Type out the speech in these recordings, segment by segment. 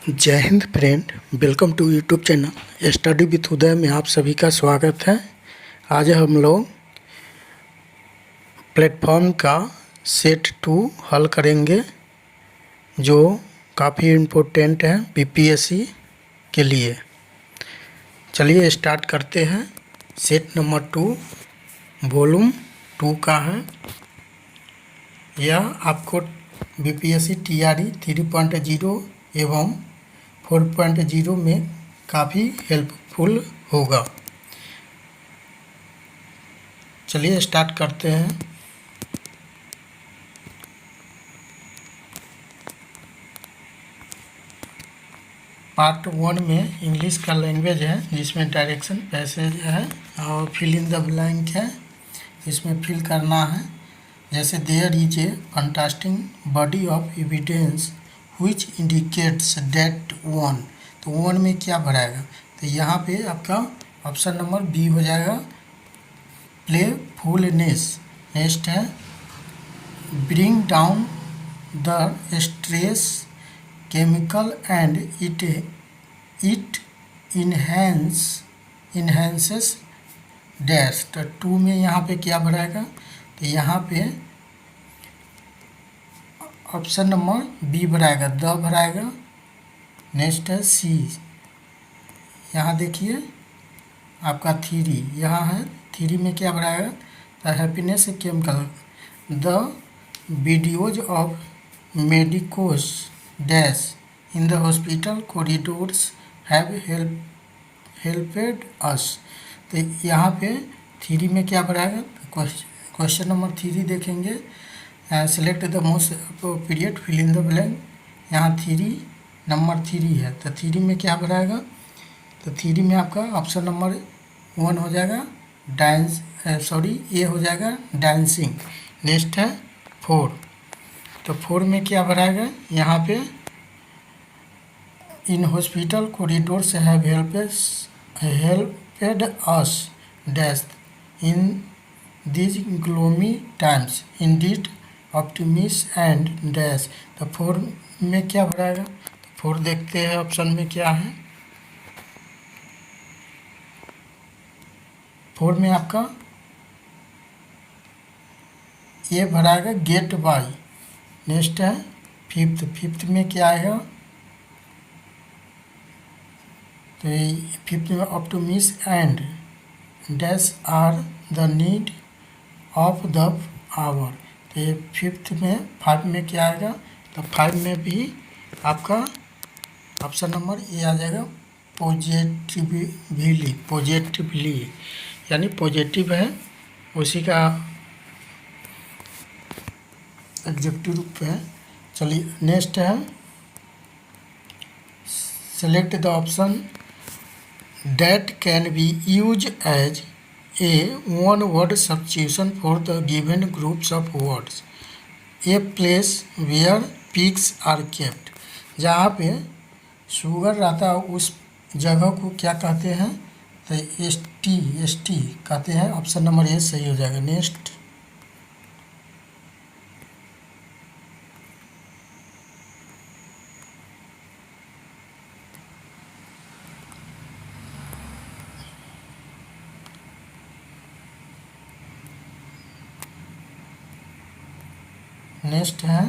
जय Hind friend, welcome to YouTube channel study with Uday में आप सभी का स्वागत है। आज हम लोग प्लेटफॉर्म का सेट 2 हल करेंगे जो काफ़ी इम्पोर्टेंट है बीपीएससी के लिए। चलिए स्टार्ट करते हैं। सेट नंबर 2 वॉल्यूम 2 का है। यह आपको बीपीएससी टीआरई 3.0 एवं 4.0 में काफ़ी हेल्पफुल होगा। चलिए स्टार्ट करते हैं। पार्ट 1 में इंग्लिश का लैंग्वेज है जिसमें डायरेक्शन पैसेज है और फिल इन द ब्लैंक है, इसमें फिल करना है। जैसे there is a fantastic body of evidence which indicates that 1, तो 1 में क्या भराएगा, तो यहाँ पे आपका ऑप्शन नंबर बी हो जाएगा प्लेफुलनेस। नेक्स्ट है bring down the stress chemical and it enhances dash, तो 2 में यहाँ पे क्या भराएगा, तो यहाँ पे ऑप्शन नंबर बी भराएगा, द भराएगा। नेक्स्ट है सी, यहाँ देखिए आपका 3 यहाँ है, 3 में क्या भराएगा, the happiness chemical the videos of medicos dash in the hospital corridors have helped us, तो यहाँ पे 3 में क्या भराएगा, क्वेश्चन नंबर 3 देखेंगे। Select the most appropriate fill in the blank, यहाँ 3 नंबर 3 है, तो 3 में क्या भराएगा, तो 3 में आपका ऑप्शन नंबर 1 हो जाएगा ए हो जाएगा डांसिंग। नेक्स्ट है 4, तो 4 में क्या भराएगा, यहाँ पे इन हॉस्पिटल कॉरिडोर से have helped us dash in this gloomy times indeed optimist and dash, तो 4 में क्या भराएगा, तो 4 देखते हैं ऑप्शन में क्या है। 4 में आपका ये भराएगा गेट बाय। नेक्स्ट है 5th में क्या आएगा, तो 5th में optimist and dash are the need of the hour, तो ये 5th में 5 में क्या आएगा, तो 5 में भी आपका ऑप्शन नंबर ए आ जाएगा पॉजिटिवली, यानी पॉजिटिव है, उसी का एग्जेक्टिव रूप है। चलिए नेक्स्ट है select the option that can be use as a one word substitution for the given groups of words. A place where pigs are kept, जहाँ पे शुगर रहता है उस जगह को क्या कहते हैं, तो एस टी कहते हैं। ऑप्शन नंबर ए सही हो जाएगा। नेक्स्ट है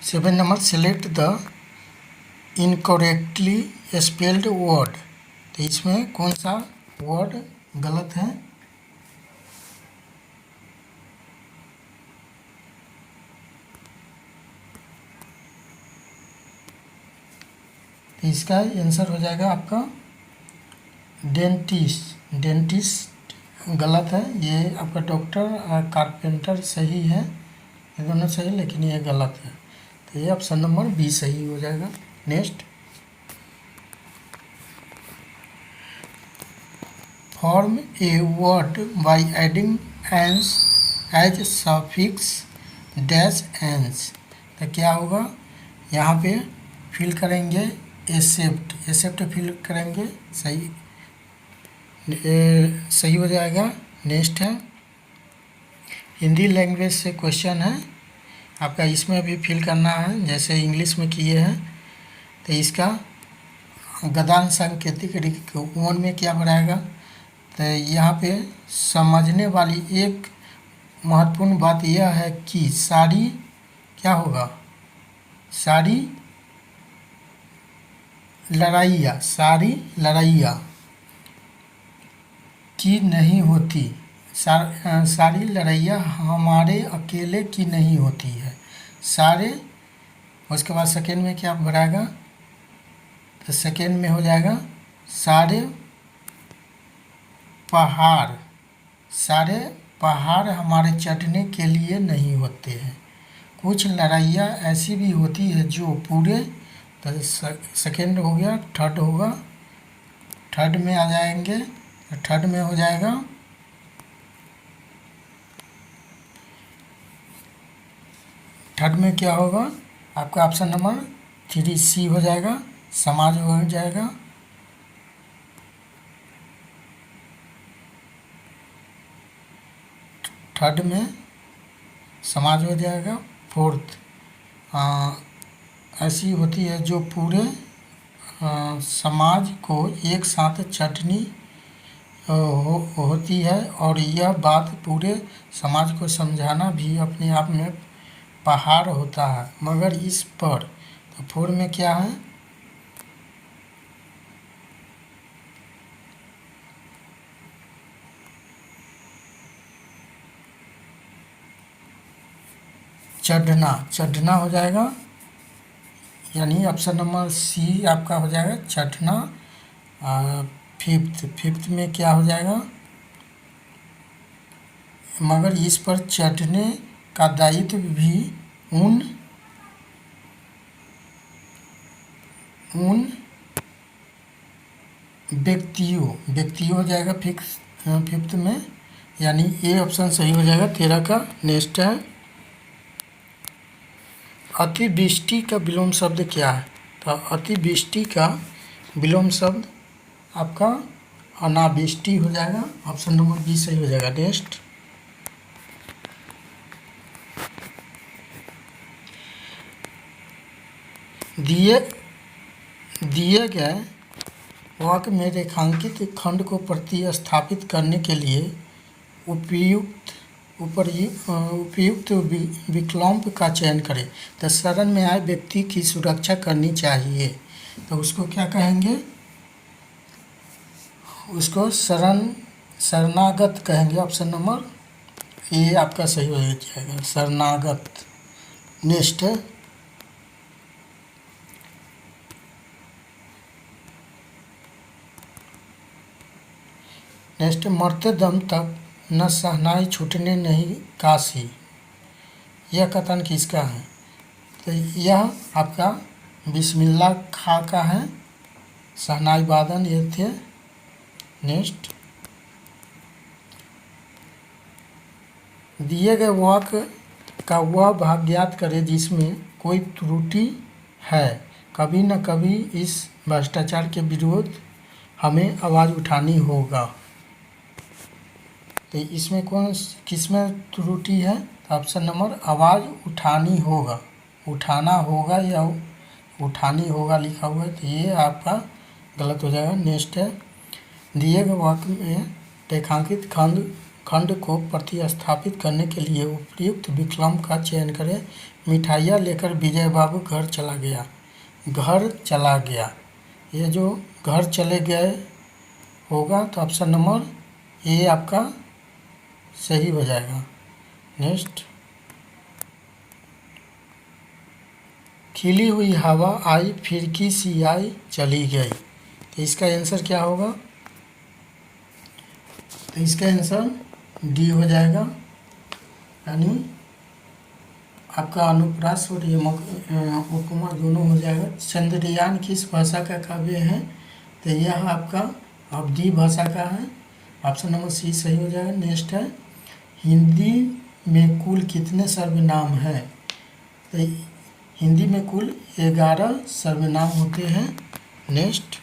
7 number select the incorrectly spelled word, तो इसमें कौन सा वर्ड गलत है, तो इसका आंसर हो जाएगा आपका डेंटिस्ट गलत है। ये आपका डॉक्टर कारपेंटर सही है, ये दोनों सही, लेकिन ये गलत है, तो ये ऑप्शन नंबर बी सही हो जाएगा। Next form a word by adding as suffix dash एंस, तो क्या होगा, यहाँ पे फिल करेंगे एक्सेप्ट फिल करेंगे, सही हो जाएगा। नेक्स्ट है हिंदी लैंग्वेज से क्वेश्चन है, आपका इसमें भी फिल करना है जैसे इंग्लिश में किए हैं। तो इसका गदान सांकेतिक रिक्त वन में क्या बढ़ाएगा, तो यहाँ पे समझने वाली एक महत्वपूर्ण बात यह है कि सारी क्या होगा, सारी लड़ाइयाँ की नहीं होती, सारी लड़ाइयाँ हमारे अकेले की नहीं होती है। सारे, उसके बाद सेकेंड में क्या बढ़ाएगा, तो सेकेंड में हो जाएगा सारे पहाड़ हमारे चढ़ने के लिए नहीं होते हैं। कुछ लड़ाइयाँ ऐसी भी होती है जो पूरे, तो सेकेंड हो गया। थर्ड होगा, थर्ड में आ जाएंगे, थर्ड में हो जाएगा थर्ड में क्या होगा आपका ऑप्शन नंबर 3 सी हो जाएगा, समाज हो जाएगा। थर्ड में समाज हो जाएगा। फोर्थ ऐसी होती है जो पूरे समाज को एक साथ चटनी होती है, और यह बात पूरे समाज को समझाना भी अपने आप में पहाड़ होता है, मगर इस पर, तो फोर में क्या है, चढ़ना हो जाएगा, यानी ऑप्शन नंबर सी आपका हो जाएगा चढ़ना। फिफ्थ में क्या हो जाएगा, मगर इस पर चढ़ने का दायित्व भी उन व्यक्तियों हो जाएगा फिफ्थ में, यानी ए ऑप्शन सही हो जाएगा 13 का। नेक्स्ट है अतिवृष्टि का विलोम शब्द क्या है, तो अतिवृष्टि का विलोम शब्द आपका अनावृष्टि हो जाएगा, ऑप्शन नंबर बी सही हो जाएगा। नेक्स्ट दिए गए वाक्य में रेखांकित खंड को प्रतिस्थापित करने के लिए उपयुक्त विकल्प का चयन करें। तो शरण में आए व्यक्ति की सुरक्षा करनी चाहिए, तो उसको क्या कहेंगे, उसको शरणागत कहेंगे, ऑप्शन नंबर ए आपका सही हो जाएगा, शरणागत। नेक्स्ट है मरते दम तक न शहनाई छूटने नहीं काशी, यह कथन किसका है, तो यह आपका बिस्मिल्लाह खां का है, शहनाई वादन ये थे। नेक्स्ट दिए गए वाक्य का वह भाग ज्ञात करें जिसमें कोई त्रुटि है, कभी न कभी इस भ्रष्टाचार के विरुद्ध हमें आवाज़ उठानी होगा। तो इसमें किसमें त्रुटि है, ऑप्शन नंबर आवाज़ उठानी होगा, उठाना होगा या उठानी होगा लिखा हुआ है, तो ये आपका गलत हो जाएगा। नेक्स्ट है दिए गए वाक्य में रेखांकित खंड को प्रतिस्थापित करने के लिए उपयुक्त विकल्प का चयन करें। मिठाइयाँ लेकर विजय बाबू घर चला गया, ये जो घर चले गए होगा, तो ऑप्शन नंबर ए आपका सही हो जाएगा। नेक्स्ट खिली हुई हवा आई फिरकी सी आई चली गई, तो इसका आंसर क्या होगा, तो इसका आंसर डी हो जाएगा, यानी आपका अनुप्रास और उपमा दोनों हो जाएगा। चंद्रयान किस भाषा का काव्य है, तो यह आपका अवधी भाषा का है, ऑप्शन नंबर सी सही हो जाएगा। नेक्स्ट है हिंदी में कुल कितने सर्वनाम हैं, तो हिंदी में कुल 11 सर्वनाम होते हैं। नेक्स्ट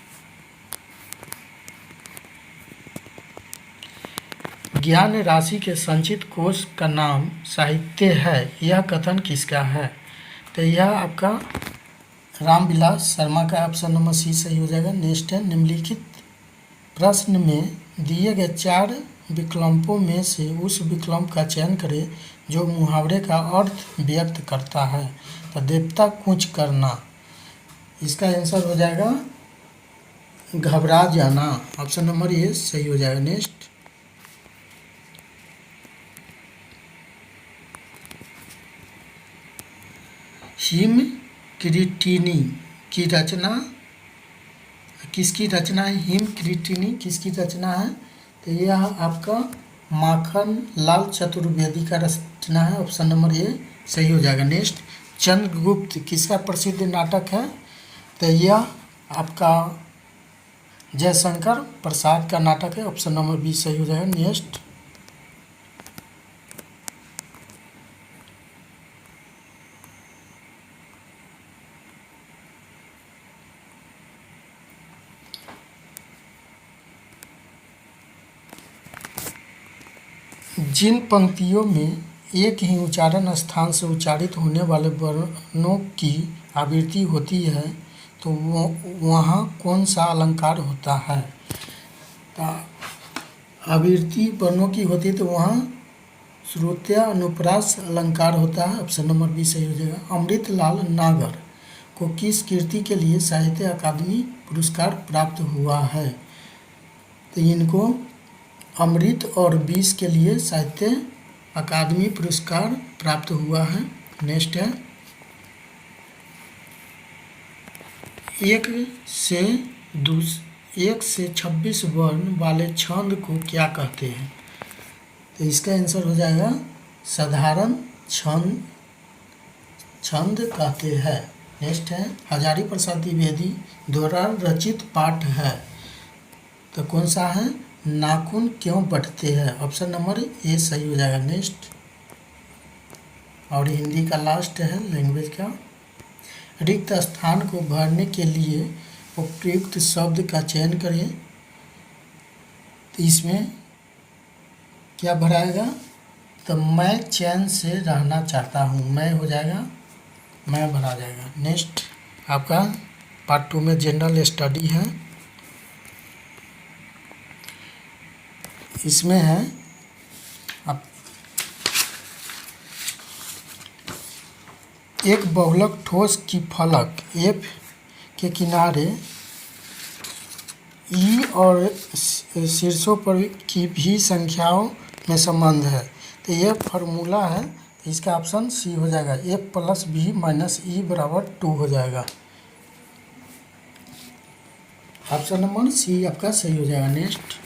ज्ञान राशि के संचित कोश का नाम साहित्य है, यह कथन किसका है? तो यह आपका रामविलास शर्मा का ऑप्शन नंबर सी सही हो जाएगा। नेक्स्ट है, निम्नलिखित प्रश्न में दिए गए 4 विकल्पों में से उस विकल्प का चयन करें जो मुहावरे का अर्थ व्यक्त करता है। तो देवता कूच करना, इसका आंसर हो जाएगा घबरा जाना, ऑप्शन नंबर ए सही हो जाएगा। नेक्स्ट, हिम क्रीटिनी की रचना किसकी रचना है? हिम क्रीटिनी किसकी रचना है? तो यह आपका माखन लाल चतुर्वेदी का रचना है, ऑप्शन नंबर ए सही हो जाएगा। नेक्स्ट, चंद्रगुप्त किसका प्रसिद्ध नाटक है? तो यह आपका जयशंकर प्रसाद का नाटक है, ऑप्शन नंबर बी सही हो जाएगा। नेक्स्ट, जिन पंक्तियों में एक ही उच्चारण स्थान से उच्चारित होने वाले वर्णों की आवृत्ति होती है तो वहाँ कौन सा अलंकार होता है? आवृत्ति वर्णों की होती है तो वहाँ श्रोत्या अनुप्रास अलंकार होता है, ऑप्शन नंबर बी सही हो जाएगा। अमृतलाल नागर को किस कृति के लिए साहित्य अकादमी पुरस्कार प्राप्त हुआ है? तो इनको अमृत और विष के लिए साहित्य अकादमी पुरस्कार प्राप्त हुआ है। नेक्स्ट है, 1 से 26 वर्ण वाले छंद को क्या कहते हैं? तो इसका आंसर हो जाएगा साधारण छंद कहते हैं। नेक्स्ट है, हजारी प्रसाद द्विवेदी द्वारा रचित पाठ है, तो कौन सा है? नाखून क्यों बढ़ते हैं, ऑप्शन नंबर ए सही हो जाएगा। नेक्स्ट, और हिंदी का लास्ट है लैंग्वेज का, रिक्त स्थान को भरने के लिए उपयुक्त शब्द का चयन करें, तो इसमें क्या भराएगा? तो मैं चैन से रहना चाहता हूँ, मैं हो जाएगा, मैं भरा जाएगा। नेक्स्ट, आपका पार्ट 2 में जनरल स्टडी है, इसमें है अब एक बहुलक ठोस की फलक F के किनारे E और शीर्षों पर की भी संख्याओं में संबंध है, तो यह फार्मूला है, तो इसका ऑप्शन सी हो जाएगा। F + B - E = 2 हो जाएगा, ऑप्शन नंबर सी आपका सही हो जाएगा। नेक्स्ट,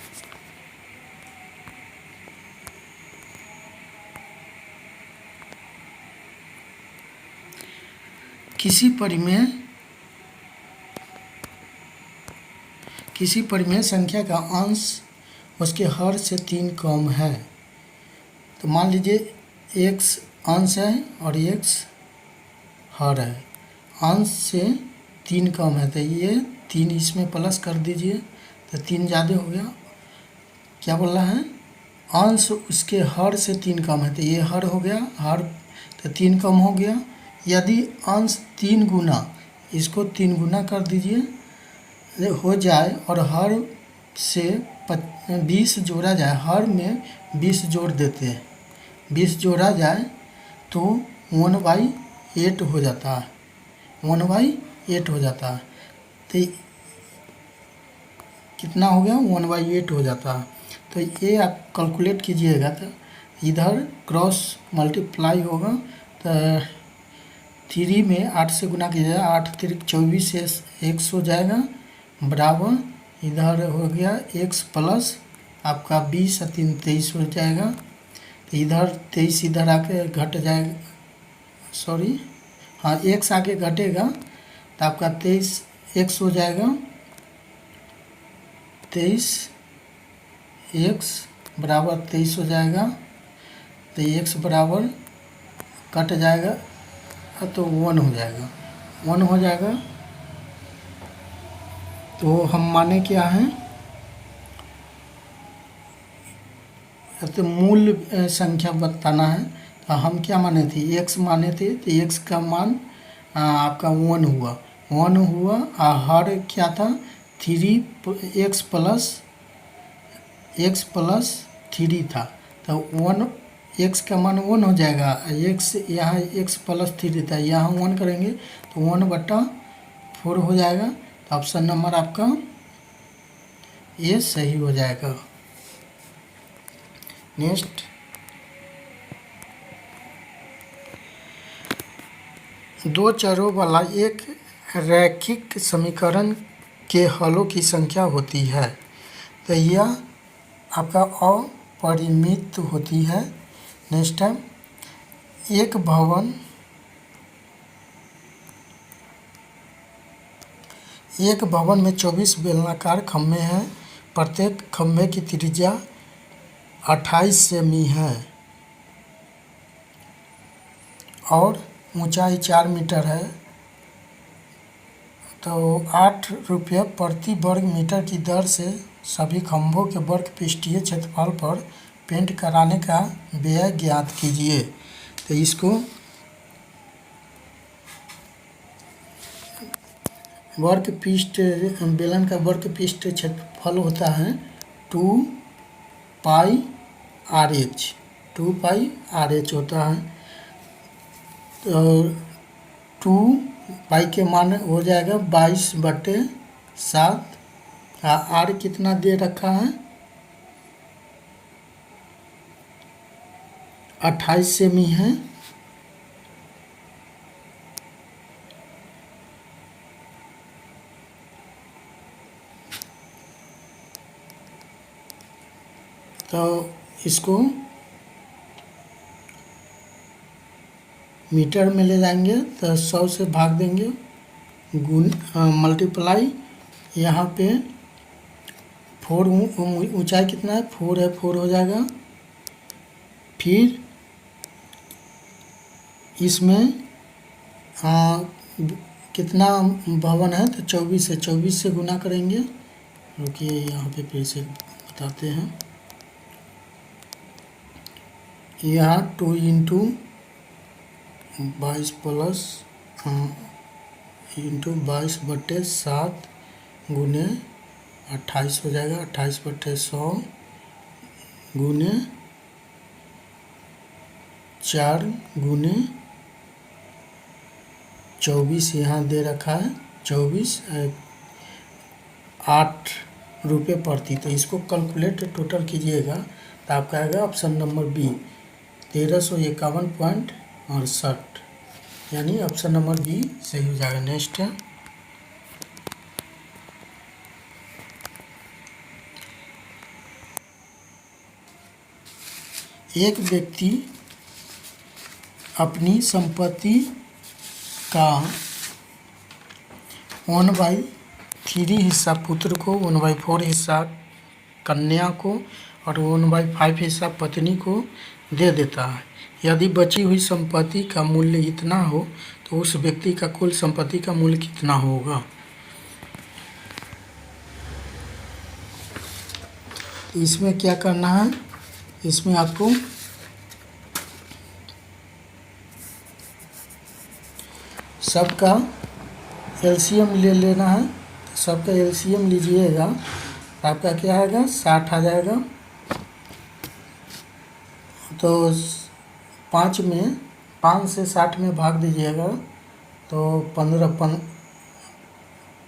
किसी परिमेय संख्या का अंश उसके हर से 3 कम है, तो मान लीजिए x अंश है और x हर है, अंश से 3 कम है, तो ये 3 इसमें प्लस कर दीजिए, तो 3 ज़्यादा हो गया। क्या बोल रहा है? अंश उसके हर से 3 कम है, तो ये हर हो गया, हर तो 3 कम हो गया। यदि अंश 3 गुना, इसको 3 गुना कर दीजिए हो जाए और हर से 20 जोड़ा जाए, हर में 20 जोड़ देते हैं, 20 जोड़ा जाए तो 1/8 हो जाता है, 1/8 हो जाता है, तो कितना हो गया? 1/8 हो जाता है। तो ये आप कैलकुलेट कीजिएगा, तो इधर क्रॉस मल्टीप्लाई होगा, तो 3 में 8 से गुना कीजिएगा, 8 × 3 = 24 से x हो जाएगा, बराबर इधर हो गया x प्लस आपका 20 और 3 = 23 हो जाएगा, तो इधर 23 इधर आके घट जाएगा, सॉरी हाँ x आके घटेगा, तो आपका 23 x हो जाएगा, 23 x बराबर 23 हो जाएगा, तो x बराबर कट जाएगा तो 1 हो जाएगा, 1 हो जाएगा। तो हम माने क्या हैं? तो मूल संख्या बताना है। तो हम क्या माने थे, x माने थे, तो x का मान आपका 1 हुआ, 1 हुआ। हर क्या था, 3x+3 था। तो 1 x का मान 1 हो जाएगा, x यहाँ x+3 था, यहाँ 1 करेंगे तो 1/4 हो जाएगा। तो ऑप्शन नंबर आपका ये सही हो जाएगा। नेक्स्ट, दो चरों वाला एक रैखिक समीकरण के हलों की संख्या होती है। तो यह आपका अपरिमित होती है। नेक्स्ट है, एक भवन में 24 बेलनाकार खंभे हैं। प्रत्येक खंभे की त्रिज्या 28 सेमी है और ऊंचाई 4 मीटर है। तो 8 रुपये प्रति वर्ग मीटर की दर से सभी खंभों के वर्ग पृष्ठीय क्षेत्रफल पर पेंट कराने का व्यय ज्ञात कीजिए। तो इसको वर्ग पृष्ठ, बेलन का वर्ग पृष्ठ क्षेत्रफल होता है 2πRh, 2πRh होता है। तो 2π के मान हो जाएगा 22/7। आर कितना दे रखा है, 28 सेमी है। तो इसको मीटर में ले जाएंगे तो 100 से भाग देंगे, गुण मल्टीप्लाई, यहाँ पे 4 ऊंचाई कितना है, 4 है, 4 हो जाएगा। फिर इसमें कितना भवन है, तो 24 है, 24 से गुना करेंगे। रुकिए यहाँ पे फिर से बताते हैं। यहाँ 2 × 22+7 गुने 28 हो जाएगा, 28/100 गुने 4 गुने 24 यहाँ दे रखा है, 24 8 रुपये प्रति। तो इसको कैलकुलेट टोटल कीजिएगा तो आपका आएगा ऑप्शन नंबर बी 1351.68, यानी ऑप्शन नंबर बी सही हो जाएगा। नेक्स्ट है, एक व्यक्ति अपनी संपत्ति का 1/3 हिस्सा पुत्र को, 1/4 हिस्सा कन्या को और 1/5 हिस्सा पत्नी को दे देता है। यदि बची हुई संपत्ति का मूल्य इतना हो तो उस व्यक्ति का कुल संपत्ति का मूल्य कितना होगा। इसमें क्या करना है, इसमें आपको सबका एलसीएम ले लेना है। तो सबका एलसीएम लीजिएगा तो आपका क्या आएगा, 60 आ जाएगा। तो 5 से 60 में भाग दीजिएगा तो 15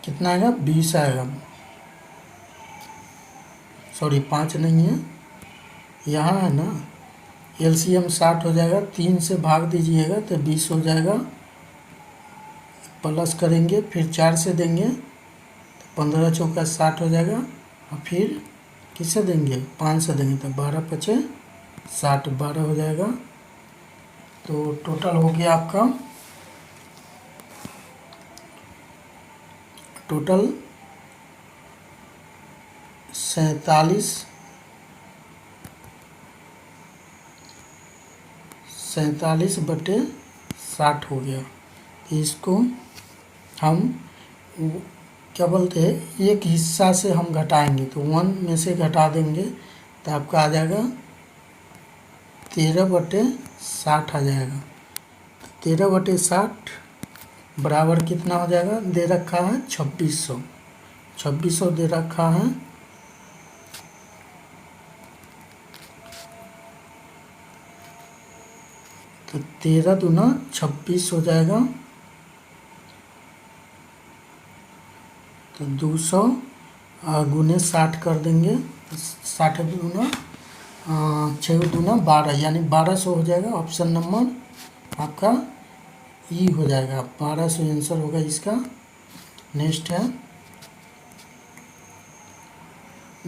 कितना आएगा, 20 आएगा। सॉरी 5 नहीं है, यहाँ है ना, एलसीएम 60 हो जाएगा। 3 से भाग दीजिएगा तो 20 हो जाएगा, प्लस करेंगे फिर 4 से देंगे तो 15 चौका 60 हो जाएगा। और फिर किससे देंगे, 5 से देंगे तो 12×5 = 60, 12 हो जाएगा। तो टोटल हो गया आपका, टोटल 47/60 हो गया। इसको हम क्या बोलते हैं, एक हिस्सा से हम घटाएंगे तो 1 में से घटा देंगे तो आपका आ जाएगा 13/60 आ जाएगा। 13/60 बराबर कितना हो जाएगा, दे रखा है 2600, 2600 दे रखा है। तो 13 दूना 26 हो जाएगा। तो 200 गुने 60 कर देंगे, 60 दूना 6 दूना 12, यानी 1200 हो जाएगा। ऑप्शन नंबर आपका ई हो जाएगा, 1200 आंसर होगा इसका। नेक्स्ट है,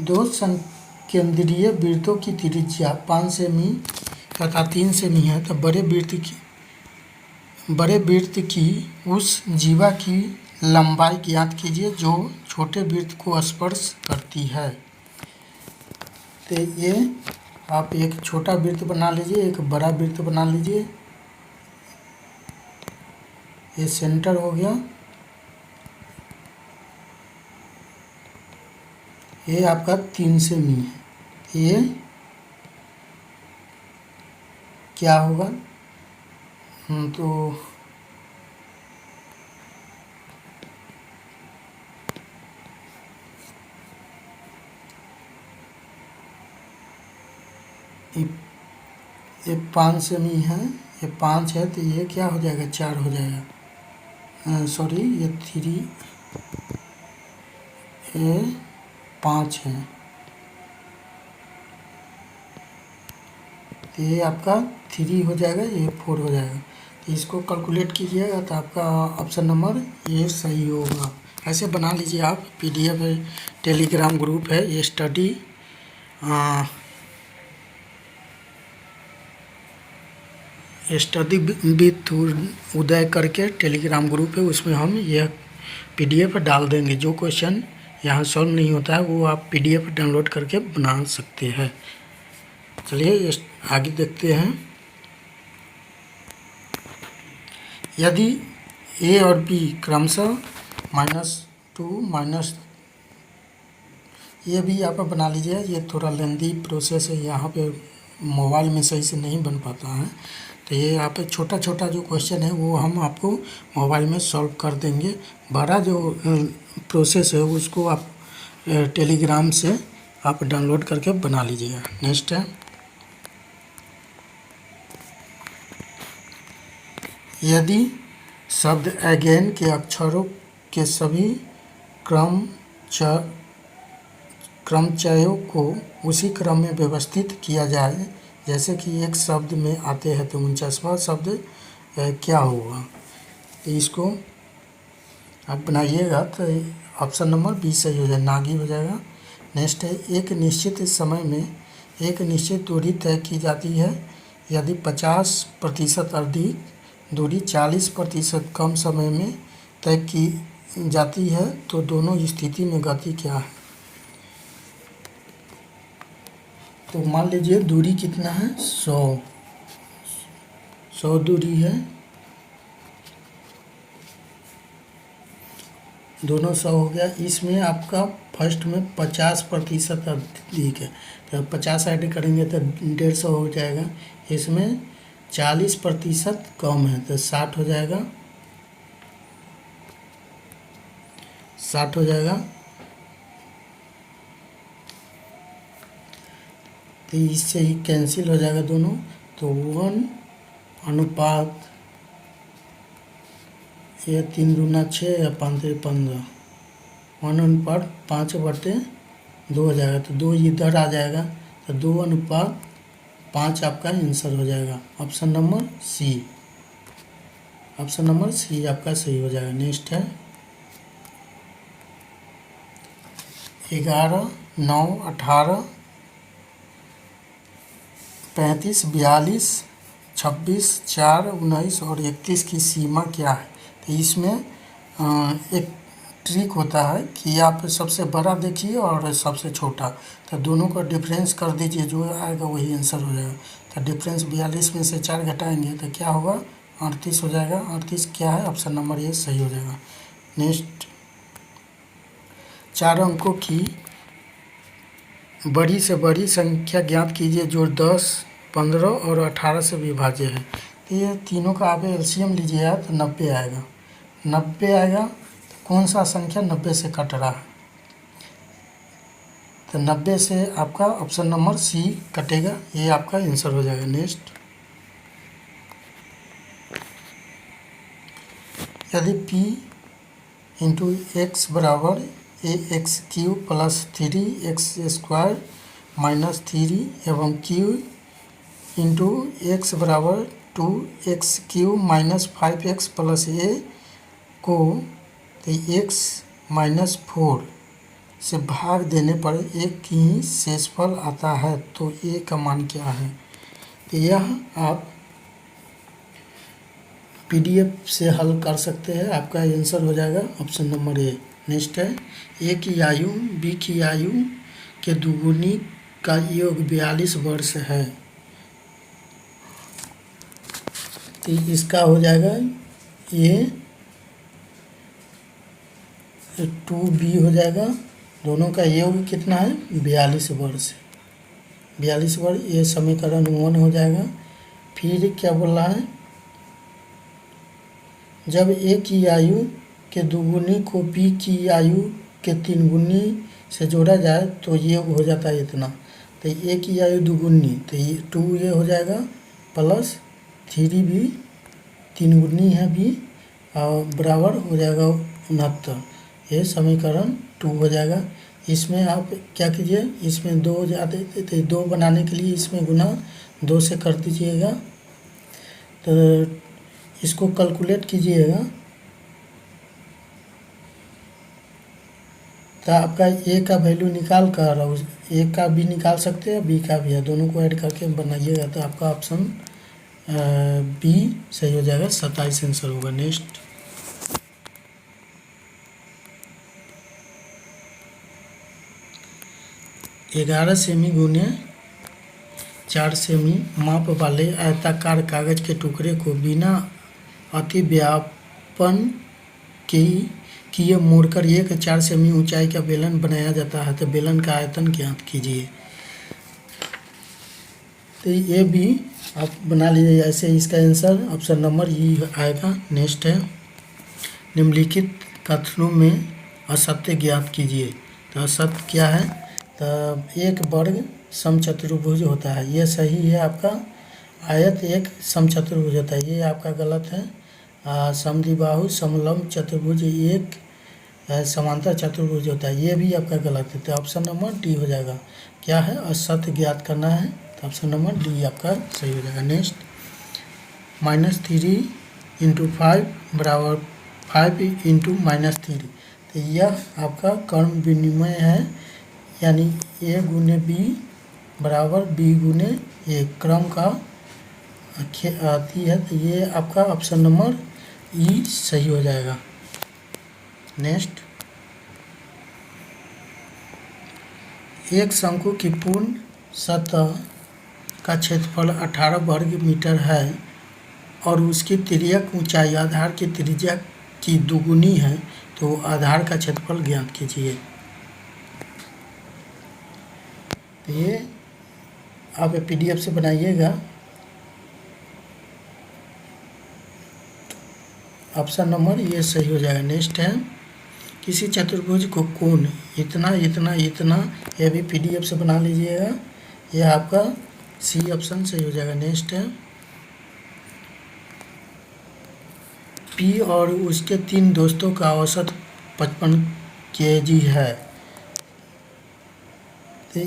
दो संकेंद्रीय वृत्तों की त्रिज्या 5 सेमी तथा 3 सेमी है, तो बड़े वृत्त की उस जीवा की लंबाई ज्ञात कीजिए जो छोटे वृत्त को स्पर्श करती है। तो ये आप एक छोटा वृत्त बना लीजिए, एक बड़ा वृत्त बना लीजिए। ये सेंटर हो गया, ये आपका 3 सेमी है। ये क्या होगा, तो ये 5 सेमी है, ये 5 है, तो ये क्या हो जाएगा, 4 हो जाएगा। सॉरी, ये 3, ये 5 है, तो ये आपका 3 हो जाएगा, ये 4 हो जाएगा। तो इसको कैलकुलेट कीजिएगा तो आपका ऑप्शन नंबर ये सही होगा। ऐसे बना लीजिए आप। PDF है, टेलीग्राम ग्रुप है, ये स्टडी विथ उदय करके टेलीग्राम ग्रुप है, उसमें हम यह PDF डाल देंगे। जो क्वेश्चन यहाँ सॉल्व नहीं होता है वो आप PDF डाउनलोड करके बना सकते हैं। चलिए आगे देखते हैं। यदि A और B क्रमशः -2 ये भी आप बना लीजिए। ये थोड़ा लेंदी प्रोसेस है, यहाँ पे मोबाइल में सही से नहीं बन पाता है, तो ये यहाँ पे छोटा छोटा जो क्वेश्चन है वो हम आपको मोबाइल में सॉल्व कर देंगे। बड़ा जो प्रोसेस है उसको आप टेलीग्राम से आप डाउनलोड करके बना लीजिएगा। नेक्स्ट है, यदि शब्द अगेन के अक्षरों के सभी क्रमचयों को उसी क्रम में व्यवस्थित किया जाए जैसे कि एक शब्द में आते हैं, तो 49वां शब्द क्या होगा। तो इसको आप बनाइएगा तो ऑप्शन नंबर बी सही हो जाएगा, नागी हो जाएगा। नेक्स्ट है, एक निश्चित समय में एक निश्चित दूरी तय की जाती है। यदि 50% अधिक दूरी 40% कम समय में तय की जाती है तो दोनों स्थिति में गति क्या है। तो मान लीजिए दूरी कितना है, 100 दूरी है, दोनों 100 हो गया। इसमें आपका फर्स्ट में 50% अधिक है, तो 50 ऐड करेंगे तो 150 हो जाएगा। इसमें 40% कम है तो 60 हो जाएगा, 60 हो जाएगा। तो इससे ही कैंसिल हो जाएगा दोनों। तो 1 ये 3 दूना 6 या 5 से 15, 1:5/2 हो जाएगा। तो 2 इधर आ जाएगा, तो 2:5 आपका आंसर हो जाएगा। Option number C, option number C आपका सही हो जाएगा। नेक्स्ट है, 11, 9, 18, 35, 42, 26, 4, 19 और 31 की सीमा क्या है। तो इसमें एक ट्रिक होता है कि आप सबसे बड़ा देखिए और सबसे छोटा, तो दोनों का डिफरेंस कर दीजिए, जो आएगा वही आंसर हो जाएगा। तो डिफरेंस 42 में से 4 घटाएंगे तो क्या होगा, 38 हो जाएगा। 38 क्या है, ऑप्शन नंबर ये सही हो जाएगा। नेक्स्ट, 4 अंकों की बड़ी से बड़ी संख्या ज्ञात कीजिए जो 10 15 और 18 से विभाज्य है। तो ये तीनों का आप एलसीएम लीजिएगा तो 90 आएगा। 90 आएगा तो कौन सा संख्या 90 से कट रहा है? तो 90 से आपका ऑप्शन नंबर सी कटेगा, ये आपका आंसर हो जाएगा। नेक्स्ट, यदि p इंटू एक्स बराबर ax³ प्लस 3x² माइनस 3 एवं q इंटू एक्स बराबर 2x³ minus 5x plus a को तो x माइनस 4 से भाग देने पर एक ही शेषफल आता है, तो a का मान क्या है? तो यह आप PDF से हल कर सकते हैं, आपका आंसर हो जाएगा ऑप्शन नंबर ए। नेक्स्ट है, ए की आयु बी की आयु के दुगुनी का योग 42 वर्ष है। तो इसका हो जाएगा ये 2b हो जाएगा। दोनों का योग कितना है? 42 वर्ष। 42 वर्ष, ये समीकरण 1 हो जाएगा। फिर क्या बोल रहा है? जब ए की आयु के दुगुनी को बी की आयु के 3 गुनी से जोड़ा जाए तो ये हो जाता है इतना। तो ए की आयु दुगुनी तो ये 2 ये हो जाएगा प्लस 3 भी 3 गुनी है बी और बराबर हो जाएगा 69। ये समीकरण 2 हो जाएगा। इसमें आप क्या कीजिए, इसमें 2 जाते तो 2 बनाने के लिए इसमें गुना 2 से कर दीजिएगा। तो इसको कैलकुलेट कीजिएगा तो आपका ए का वैल्यू निकाल कर और ए का भी निकाल सकते हैं, बी का भी है, दोनों को ऐड करके बनाइएगा तो आपका ऑप्शन बी सही हो जाएगा। 27 आंसर होगा। नेक्स्ट, ग्यारह सेमी गुने 4 सेमी माप वाले आयताकार कागज के टुकड़े को बिना अतिव्यापन किए मोड़कर एक 4 सेमी ऊंचाई का बेलन बनाया जाता है। तो बेलन का आयतन ज्ञात कीजिए। तो ये भी आप बना लीजिए ऐसे। इसका आंसर ऑप्शन नंबर ई आएगा। नेक्स्ट है, निम्नलिखित कथनों में असत्य ज्ञात कीजिए। तो असत्य क्या है? तो एक वर्ग समचतुर्भुज होता है, ये सही है आपका। आयत एक समचतुर्भुज होता है, ये आपका गलत है। समद्विबाहु समलंब चतुर्भुज एक समांतर चतुर्भुज होता है, ये भी आपका गलत है। तो ऑप्शन नंबर डी हो जाएगा। क्या है? असत्य ज्ञात करना है, तो ऑप्शन नंबर डी आपका सही हो जाएगा। नेक्स्ट, -3 × 5 बराबर 5 × -3। तो यह आपका कर्म विनिमय है, यानी a गुने b बराबर b गुने a क्रम का आती है। तो ये आपका ऑप्शन नंबर ई सही हो जाएगा। नेक्स्ट, एक शंकु की पूर्ण सतह का क्षेत्रफल 18 वर्ग मीटर है और उसकी तिर्यक ऊंचाई आधार की त्रिज्या की दुगुनी है, तो आधार का क्षेत्रफल ज्ञात कीजिए। तो ये आप PDF से बनाइएगा। ऑप्शन नंबर ये सही हो जाएगा। नेक्स्ट है, किसी चतुर्भुज को कोण इतना इतना इतना, ये भी PDF से बना लीजिएगा। ये आपका सी ऑप्शन सही हो जाएगा। नेक्स्ट है, P और उसके 3 दोस्तों का औसत 55 kg है। तो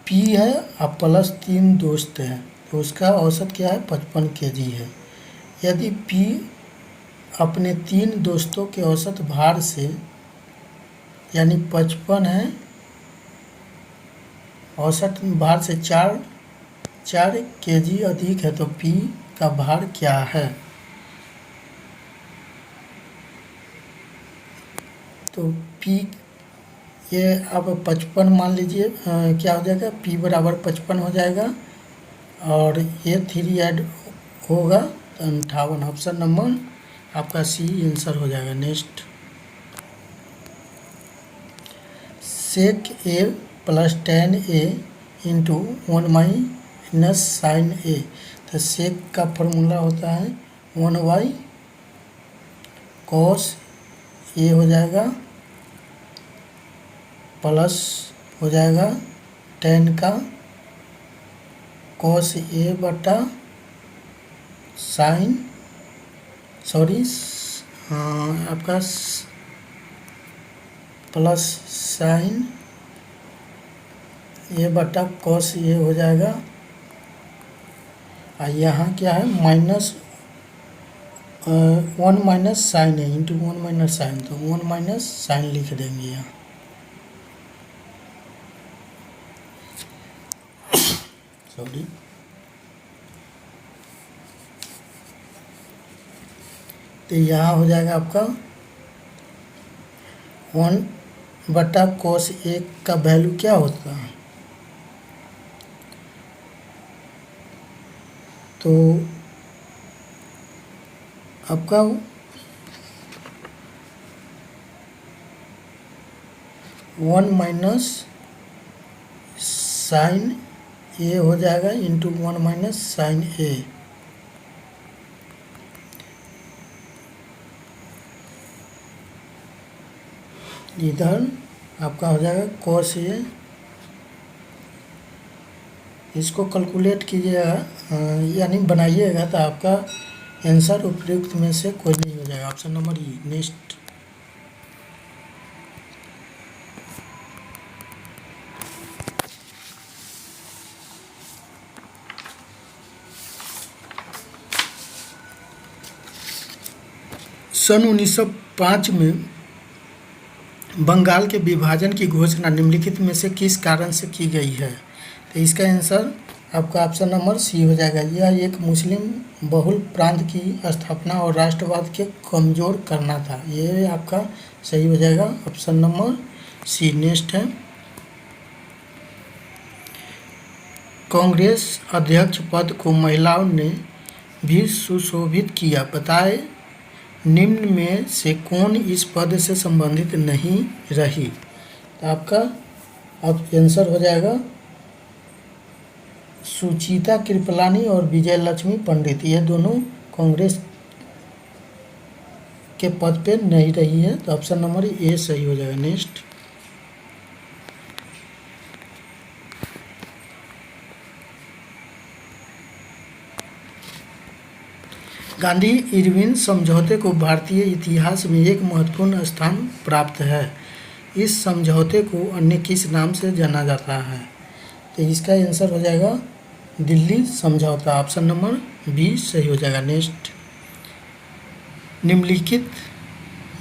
P है और प्लस 3 दोस्त हैं, तो उसका औसत क्या है? 55 kg है। यदि P अपने 3 दोस्तों के औसत भार से, यानी 55 है, औसत भार से 4 kg अधिक है, तो P का भार क्या है? तो P ये आप 55 मान लीजिए, क्या हो जाएगा? P बराबर 55 हो जाएगा और ये 3 ऐड होगा तो 58। ऑप्शन नंबर आपका सी आंसर हो जाएगा। Next, sec a + tan a × 1/√a minus sine a. तो सेक का फॉर्मूला होता है 1/, कॉस ए हो जाएगा प्लस हो जाएगा टेन का कॉस ए बटा साइन आपका प्लस साइन ए बटा कॉस ए हो जाएगा। और यहाँ क्या है माइनस 1 माइनस साइन है इंटू 1 माइनस साइन, तो 1 माइनस साइन लिख देंगे यहाँ। सॉरी, तो यहाँ हो जाएगा आपका 1 बटा कोस ए का वैल्यू क्या होता है, तो आपका 1 माइनस साइन ए हो जाएगा इंटू 1 माइनस साइन ए। इधर आपका हो जाएगा कोस ए। इसको कैलकुलेट कीजिएगा यानी बनाइएगा तो आपका आंसर उपयुक्त में से कोई नहीं हो जाएगा। ऑप्शन नंबर ई। नेक्स्ट, सन 1905 में बंगाल के विभाजन की घोषणा निम्नलिखित में से किस कारण से की गई है, तो इसका आंसर आपका ऑप्शन नंबर सी हो जाएगा। यह एक मुस्लिम बहुल प्रांत की स्थापना और राष्ट्रवाद के कमज़ोर करना था। ये आपका सही हो जाएगा, ऑप्शन नंबर सी। नेक्स्ट है, कांग्रेस अध्यक्ष पद को महिलाओं ने भी सुशोभित किया, बताए निम्न में से कौन इस पद से संबंधित नहीं रही, तो आपका अब आंसर हो जाएगा सुचिता कृपलानी और विजय लक्ष्मी पंडित। ये दोनों कांग्रेस के पद पे नहीं रही है, तो ऑप्शन नंबर ए सही हो जाएगा। नेक्स्ट, गांधी इरविन समझौते को भारतीय इतिहास में एक महत्वपूर्ण स्थान प्राप्त है। इस समझौते को अन्य किस नाम से जाना जाता है, तो इसका आंसर हो जाएगा दिल्ली समझौता। ऑप्शन नंबर बी सही हो जाएगा। नेक्स्ट, निम्नलिखित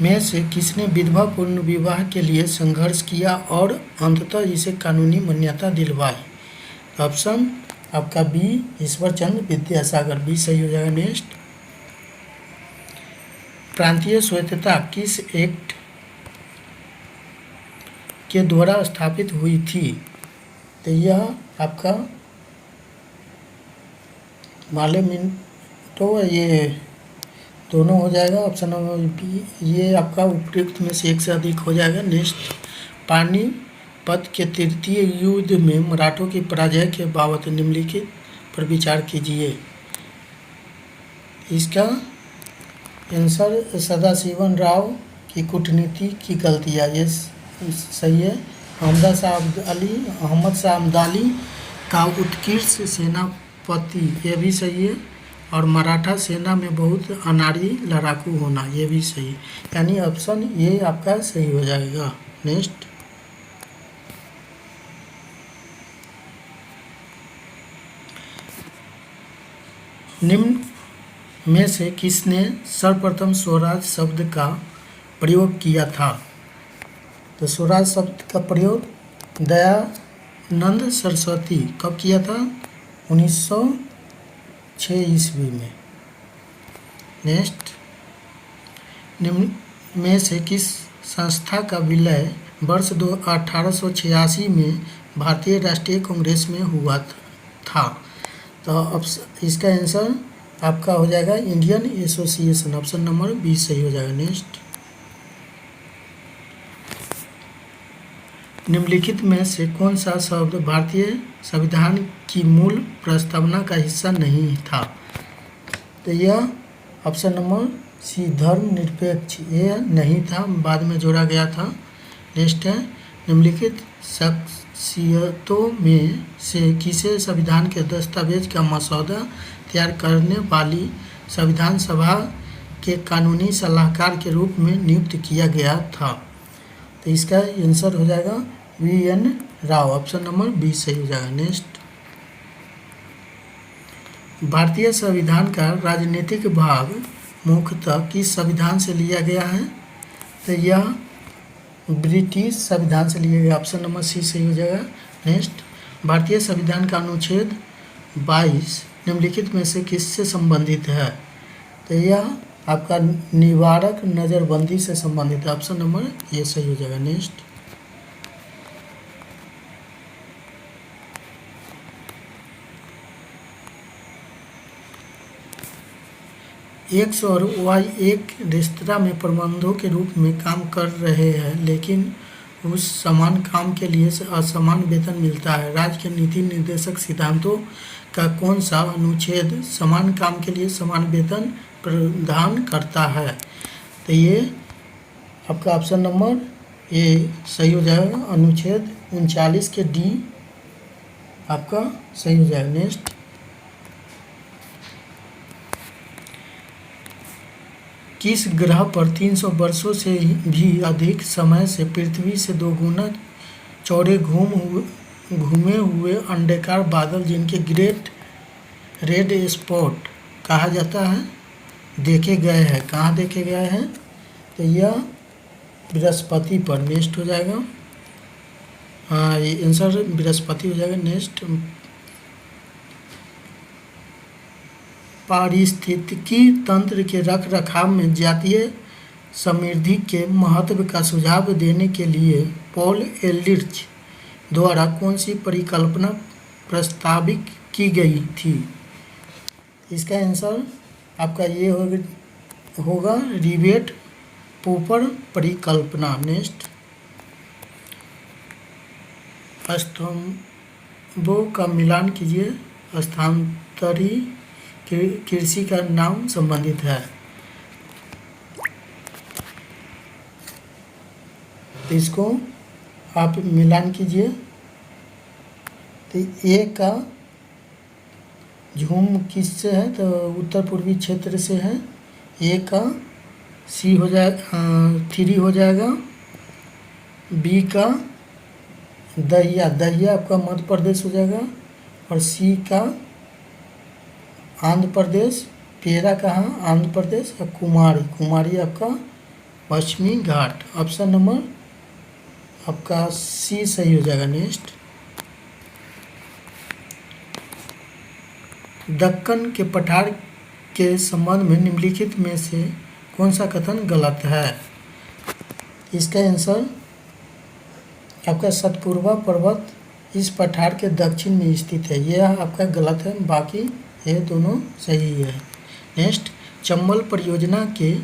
में से किसने विधवा पूर्ण विवाह के लिए संघर्ष किया और अंततः इसे कानूनी मान्यता दिलवाई, ऑप्शन आपका बी ईश्वरचंद्र विद्यासागर। बी सही हो जाएगा। नेक्स्ट, प्रांतीय स्वायत्तता किस एक्ट के द्वारा स्थापित हुई थी, तो यह आपका मालेमिंटो, ये दोनों हो जाएगा। ऑप्शन नंबर बी, ये आपका उपयुक्त में से एक से अधिक हो जाएगा। नेक्स्ट, पानीपत के तृतीय युद्ध में मराठों की पराजय के बाबत निम्नलिखित पर विचार कीजिए। इसका आंसर सदाशिवन राव की कूटनीति की गलतियाँ, ये सही है। अहमद शाह अब्दाली का उत्कृष्ट सेनापति, ये भी सही है। और मराठा सेना में बहुत अनाड़ी लड़ाकू होना, ये भी सही, यानी ऑप्शन ये आपका सही हो जाएगा। नेक्स्ट, निम्न में से किसने सर्वप्रथम स्वराज शब्द का प्रयोग किया था, तो स्वराज शब्द का प्रयोग दयानंद सरस्वती कब किया था, 1906 ईस्वी में। नेक्स्ट, निम्न में से किस संस्था का विलय वर्ष 1886 में भारतीय राष्ट्रीय कांग्रेस में हुआ था, तो अब इसका आंसर आपका हो जाएगा Indian Association. Option number B सही हो जाएगा। नेक्स्ट, निम्नलिखित में से कौन सा शब्द भारतीय संविधान की मूल प्रस्तावना का हिस्सा नहीं था? तो यह ऑप्शन नंबर सी धर्मनिरपेक्ष ये नहीं था, बाद में जोड़ा गया था। नेक्स्ट है, निम्नलिखित शख्सियतों में से किसे संविधान के दस्तावेज का मसौदा तैयार करने वाली संविधान सभा के कानूनी सलाहकार के रूप में नियुक्त किया गया था? तो इसका आंसर हो जाएगा VN. Rao, option number B सही हो जाएगा। नेक्स्ट, भारतीय संविधान का राजनीतिक भाग मुख्यतः किस संविधान से लिया गया है? तो यह ब्रिटिश संविधान से लिया गया, ऑप्शन नंबर सी सही हो जाएगा। नेक्स्ट, भारतीय संविधान का अनुच्छेद 22 निम्नलिखित में से किससे संबंधित है? तो यह आपका निवारक नज़रबंदी से संबंधित है, ऑप्शन नंबर ये सही हो जाएगा। नेक्स्ट, एक्स और वाई एक रेस्तरां में प्रबंधकों के रूप में काम कर रहे हैं, लेकिन उस समान काम के लिए असमान वेतन मिलता है। राज्य के नीति निर्देशक सिद्धांतों का कौन सा अनुच्छेद समान काम के लिए समान वेतन प्रदान करता है? तो ये आपका ऑप्शन नंबर ए सही हो जाएगा, अनुच्छेद 39 के डी आपका सही हो जाएगा। नेक्स्ट, किस ग्रह पर 300 वर्षों से भी अधिक समय से पृथ्वी से 2 गुना चौड़े घूमे हुए अंडाकार बादल जिनके ग्रेट रेड स्पॉट कहा जाता है देखे गए हैं? कहाँ देखे गए हैं? तो यह बृहस्पति पर। नेक्स्ट हो जाएगा, हाँ ये आंसर बृहस्पति हो जाएगा। नेक्स्ट, पारिस्थितिकी तंत्र के रख रखाव में जातीय समृद्धि के महत्व का सुझाव देने के लिए पॉल एलिच द्वारा कौन सी परिकल्पना प्रस्तावित की गई थी? इसका आंसर आपका ये होगा रिवेट पोपर परिकल्पना। नेक्स्ट, स्तंभों का मिलान कीजिए, स्थानांतरी कृषि का नाम संबंधित है। तो इसको आप मिलान कीजिए। तो ए का झूम किससे है? तो उत्तर पूर्वी क्षेत्र से है। ए का सी हो जाएगा, 3 हो जाएगा। बी का दहिया आपका मध्य प्रदेश हो जाएगा, और सी का आंध्र प्रदेश। पेरा कहाँ? आंध्र प्रदेश। और कुमारी आपका पश्चिमी घाट, ऑप्शन नंबर आपका सी सही हो जाएगा। नेक्स्ट, दक्कन के पठार के संबंध में निम्नलिखित में से कौन सा कथन गलत है? इसका आंसर आपका सतपुरवा पर्वत इस पठार के दक्षिण में स्थित है, यह आपका गलत है, बाकी ये दोनों सही है। नेक्स्ट, चंबल परियोजना के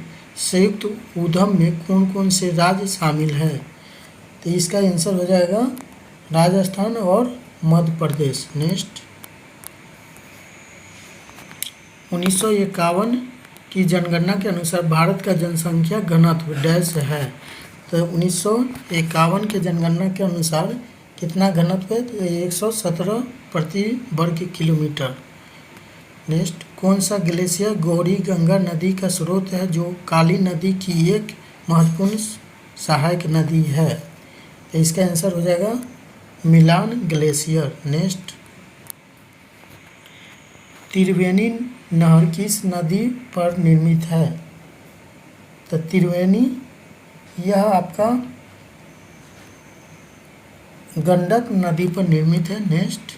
संयुक्त उद्यम में कौन कौन से राज्य शामिल हैं? तो इसका आंसर हो जाएगा राजस्थान और मध्य प्रदेश। नेक्स्ट, 1951 की जनगणना के अनुसार भारत का जनसंख्या घनत्व डैश है। तो 1951 के जनगणना के अनुसार कितना घनत्व है? तो 117 प्रति वर्ग किलोमीटर। नेक्स्ट, कौन सा ग्लेशियर गौरी गंगा नदी का स्रोत है जो काली नदी की एक महत्वपूर्ण सहायक नदी है? तो इसका आंसर हो जाएगा मिलान ग्लेशियर। नेक्स्ट, त्रिवेणी नहर किस नदी पर निर्मित है? तो त्रिवेणी यह आपका गंडक नदी पर निर्मित है। नेक्स्ट,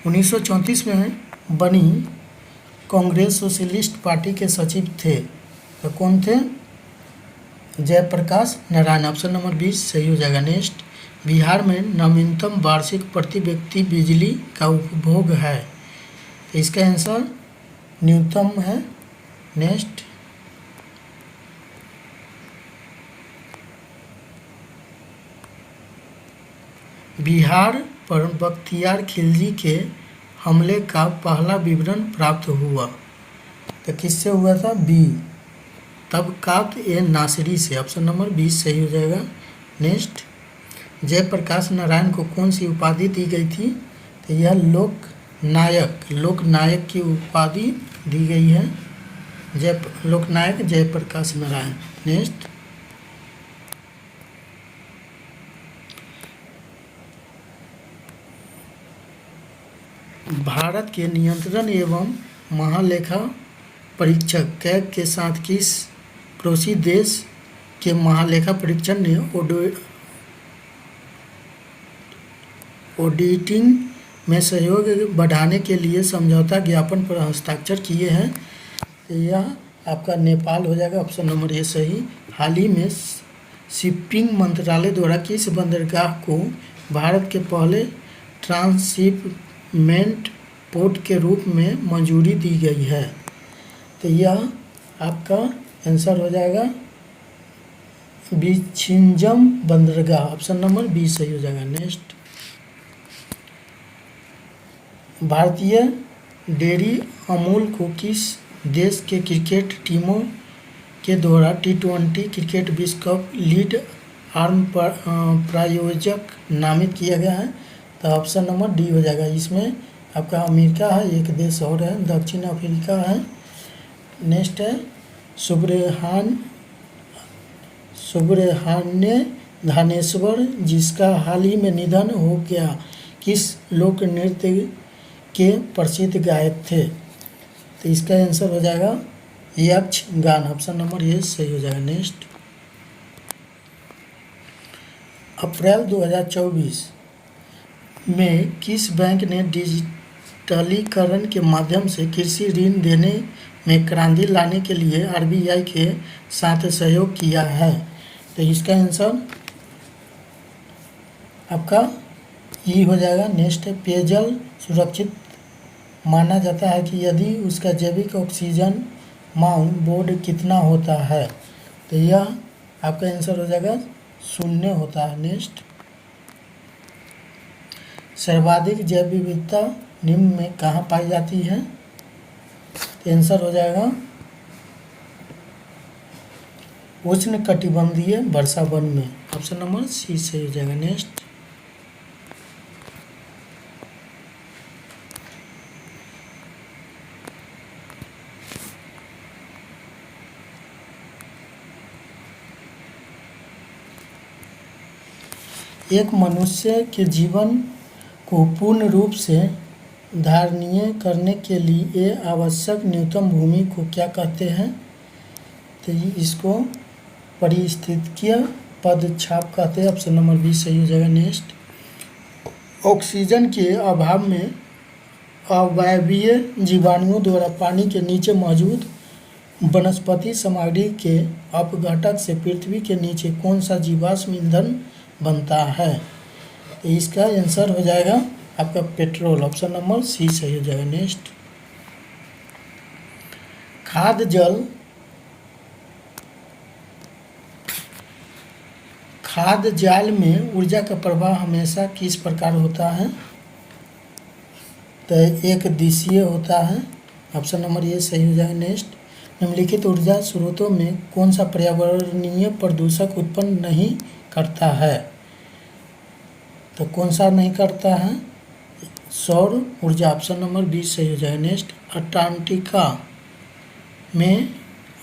1934 में बनी कांग्रेस सोशलिस्ट पार्टी के सचिव थे, तो कौन थे? जयप्रकाश नारायण, ऑप्शन नंबर 20 सही हो जाएगा। नेक्स्ट, बिहार में नवीनतम वार्षिक प्रति व्यक्ति बिजली का उपभोग है, तो इसका आंसर न्यूनतम है। नेक्स्ट, बिहार पर बख्तियार खिलजी के हमले का पहला विवरण प्राप्त हुआ। तो किससे हुआ था? बी तबकात ए नासिरी से। ऑप्शन नंबर 20 सही हो जाएगा। नेक्स्ट, जयप्रकाश नारायण को कौन सी उपाधि दी गई थी? तो यह लोकनायक की उपाधि दी गई है। लोकनायक जयप्रकाश नारायण। नेक्स्ट, भारत के नियंत्रण एवं महालेखा परीक्षक कैग के साथ किस पड़ोसी देश के महालेखा परीक्षक ने ऑडिटिंग में सहयोग बढ़ाने के लिए समझौता ज्ञापन पर हस्ताक्षर किए हैं? तो यह आपका नेपाल हो जाएगा। ऑप्शन नंबर ए सही। हाल ही में शिपिंग मंत्रालय द्वारा किस बंदरगाह को भारत के पहले ट्रांसशिपमेंट पोर्ट के रूप में मंजूरी दी गई है? तो यह आपका आंसर हो जाएगा बिछिंजम बंदरगाह। ऑप्शन नंबर 20 सही हो जाएगा। नेक्स्ट, भारतीय डेयरी अमूल को किस देश के क्रिकेट टीमों के द्वारा T20 क्रिकेट विश्व कप लीड आर्म प्रायोजक नामित किया गया है? तो ऑप्शन नंबर डी हो जाएगा। इसमें आपका अमेरिका है, एक देश और है, दक्षिण अफ्रीका है। नेक्स्ट है सुब्रहान्य धानेश्वर, जिसका हाल ही में निधन हो गया, किस लोक नृत्य के प्रसिद्ध गायक थे? तो इसका आंसर हो जाएगा यक्षगान। ऑप्शन नंबर ए सही हो जाएगा। नेक्स्ट, अप्रैल 2024 में किस बैंक ने डिजिटलीकरण के माध्यम से कृषि ऋण देने में क्रांति लाने के लिए RBI के साथ सहयोग किया है? तो इसका आंसर आपका ई हो जाएगा। नेक्स्ट है, पेयजल सुरक्षित माना जाता है कि यदि उसका जैविक ऑक्सीजन मांग बोर्ड कितना होता है? तो यह आपका आंसर हो जाएगा 0 होता है। नेक्स्ट, सर्वाधिक जैव विविधता निम्न में कहाँ पाई जाती है? तो आंसर हो जाएगा उष्ण कटिबंधीय वर्षा वन में। ऑप्शन नंबर सी सही हो जाएगा। नेक्स्ट, एक मनुष्य के जीवन को पूर्ण रूप से धारणीय करने के लिए आवश्यक न्यूनतम भूमि को क्या कहते हैं? तो इसको पारिस्थितिकीय पदछाप कहते हैं। ऑप्शन नंबर 20 सही हो जाएगा। नेक्स्ट, ऑक्सीजन के अभाव में अवायवीय जीवाणुओं द्वारा पानी के नीचे मौजूद वनस्पति सामग्री के अपघटन से पृथ्वी के नीचे कौन सा जीवाश्म ईंधन बनता है? तो इसका आंसर हो जाएगा आपका पेट्रोल। ऑप्शन नंबर सी सही हो जाएगा। नेक्स्ट, खाद्य जाल में ऊर्जा का प्रवाह हमेशा किस प्रकार होता है? तो एक दिशीय होता है। ऑप्शन नंबर ए सही हो जाएगा। नेक्स्ट, निम्नलिखित ऊर्जा स्रोतों में कौन सा पर्यावरणीय प्रदूषक उत्पन्न नहीं करता है? तो कौन सा नहीं करता है? सौर ऊर्जा। ऑप्शन नंबर 20 सही हो जाएगा। नेक्स्ट, अंटार्कटिका में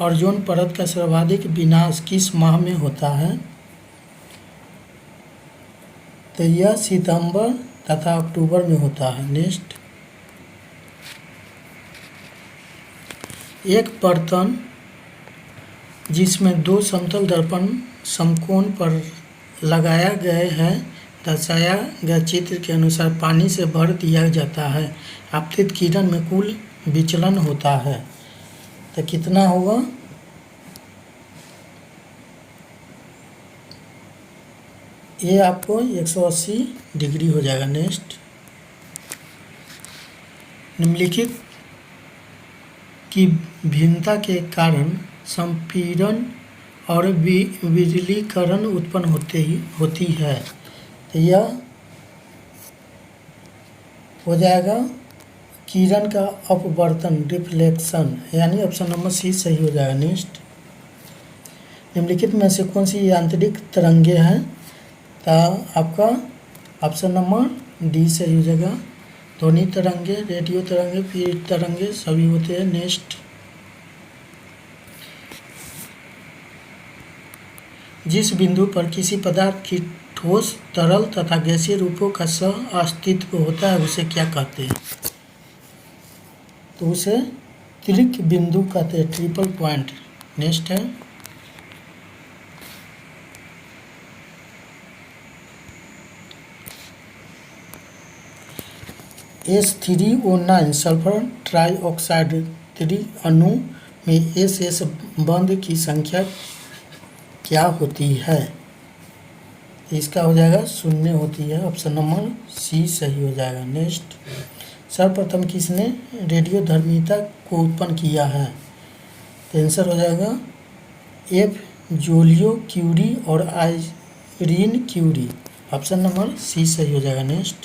ओजोन परत का सर्वाधिक विनाश किस माह में होता है? तो यह सितंबर तथा अक्टूबर में होता है। नेक्स्ट, एक बर्तन जिसमें 2 समतल दर्पण समकोण पर लगाया गए हैं, दर्शाया गया चित्र के अनुसार पानी से भर दिया जाता है। आपतित किरण में कुल विचलन होता है तो कितना होगा? ये आपको 180 डिग्री हो जाएगा। नेक्स्ट, निम्नलिखित की भिन्नता के कारण संपीड़न और विरलीकरण उत्पन्न होती है। तो यह हो जाएगा किरण का अपवर्तन, रिफ्लेक्शन, यानी ऑप्शन नंबर सी सही हो जाएगा। नेक्स्ट, निम्नलिखित में से कौन सी यांत्रिक तरंगे हैं? तो आपका ऑप्शन नंबर डी सही हो जाएगा। ध्वनि तरंगे, रेडियो तरंगे, पीरियड तरंगे सभी होते हैं। नेक्स्ट, जिस बिंदु पर किसी पदार्थ की ठोस, तरल तथा गैसीय रूपों का सह अस्तित्व होता है उसे क्या कहते हैं? तो उसे त्रिक बिंदु कहते हैं, ट्रिपल पॉइंट। नेक्स्ट है H3O9 सल्फर ट्राइऑक्साइड त्रिअणु में SS बंध की संख्या क्या होती है? इसका हो जाएगा 0 होती है। ऑप्शन नंबर सी सही हो जाएगा। नेक्स्ट, सर्वप्रथम किसने रेडियोधर्मिता को उत्पन्न किया है? तो आंसर हो जाएगा F जोलियो क्यूरी और Irene Curie. Option number C सही हो जाएगा। नेक्स्ट,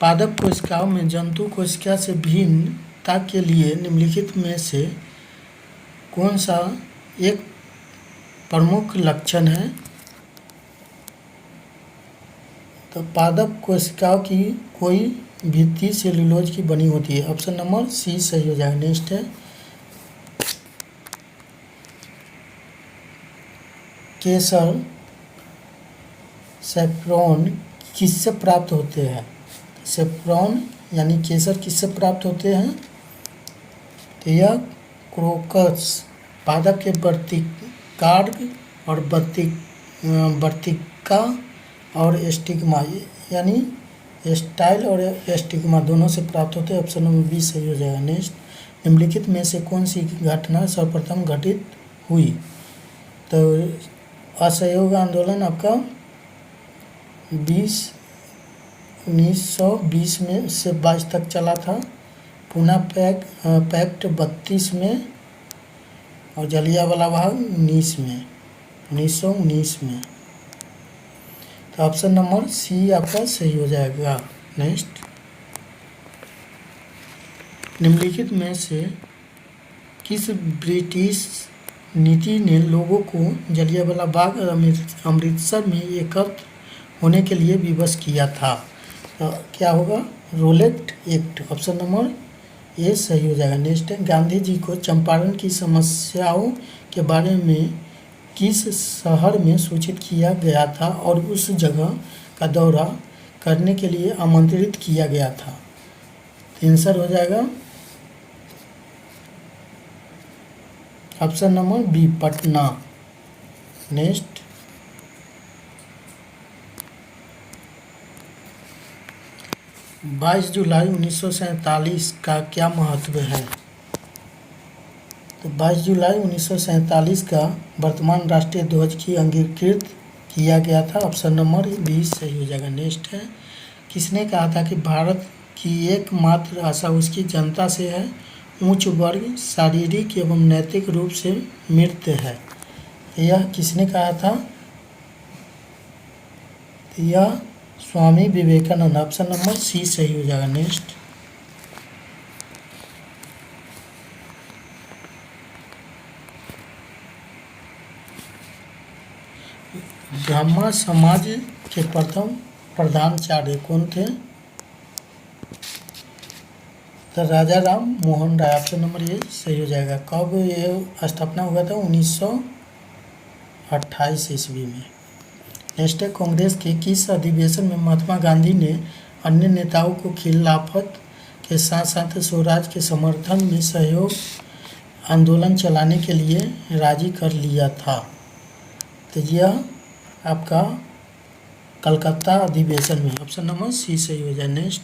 पादप कोशिकाओं में जंतु कोशिका से भिन्नता के लिए निम्नलिखित में से कौन सा एक प्रमुख लक्षण है? तो पादप कोशिकाओं की कोई भित्ति सेलुलोज की बनी होती है। ऑप्शन नंबर सी सही हो जाएगा। नेक्स्ट है केसर सेफ्रॉन किससे प्राप्त होते हैं? सेफ्रॉन यानी केसर किससे प्राप्त होते हैं? तो यह क्रोकस पादप के वर्तिकार्ग और वर्तिका और स्टिग्मा यानी स्टाइल और स्टिग्मा दोनों से प्राप्त होते हैं। ऑप्शन नंबर बी सही हो जाएगा। नेक्स्ट, निम्नलिखित में से कौन सी घटना सर्वप्रथम घटित हुई? तो असहयोग आंदोलन आपका 1920 में से 22 तक चला था। पूना पैक्ट 32 में और जलियांवाला बाग 1919 में। तो ऑप्शन नंबर सी आपका सही हो जाएगा। नेक्स्ट, निम्नलिखित में से किस ब्रिटिश नीति ने लोगों को जलियांवाला बाग और अमृतसर में एकत्र होने के लिए विवश किया था? तो क्या होगा? Rowlatt Act. Option number A सही हो जाएगा। नेक्स्ट है गांधी जी को चंपारण की समस्याओं के बारे में किस शहर में सूचित किया गया था और उस जगह का दौरा करने के लिए आमंत्रित किया गया था? आंसर हो जाएगा option number B Patna. Next, 22 जुलाई 1947 का क्या महत्व है? तो 22 जुलाई 1947 का वर्तमान राष्ट्रीय ध्वज की अंगीकृत किया गया था। ऑप्शन नंबर बी सही हो जाएगा। नेक्स्ट है किसने कहा था कि भारत की एकमात्र आशा उसकी जनता से है? उच्च वर्ग शारीरिक एवं नैतिक रूप से मृत है। यह किसने कहा था? यह Swami Vivekananda. Option number C सही हो जाएगा। नेक्स्ट, ब्रह्मा समाज के प्रथम प्रधानाचार्य कौन थे? तो राजा राम मोहन राय। ऑप्शन नंबर ये सही हो जाएगा। कब ये स्थापना हुआ था? 1928 ईस्वी में। नेक्स्ट है कांग्रेस के किस अधिवेशन में महात्मा गांधी ने अन्य नेताओं को खिलाफत के साथ साथ स्वराज के समर्थन में सहयोग आंदोलन चलाने के लिए राजी कर लिया था? तो यह आपका कलकत्ता अधिवेशन में। ऑप्शन नंबर सी सही हो जाए। नेक्स्ट,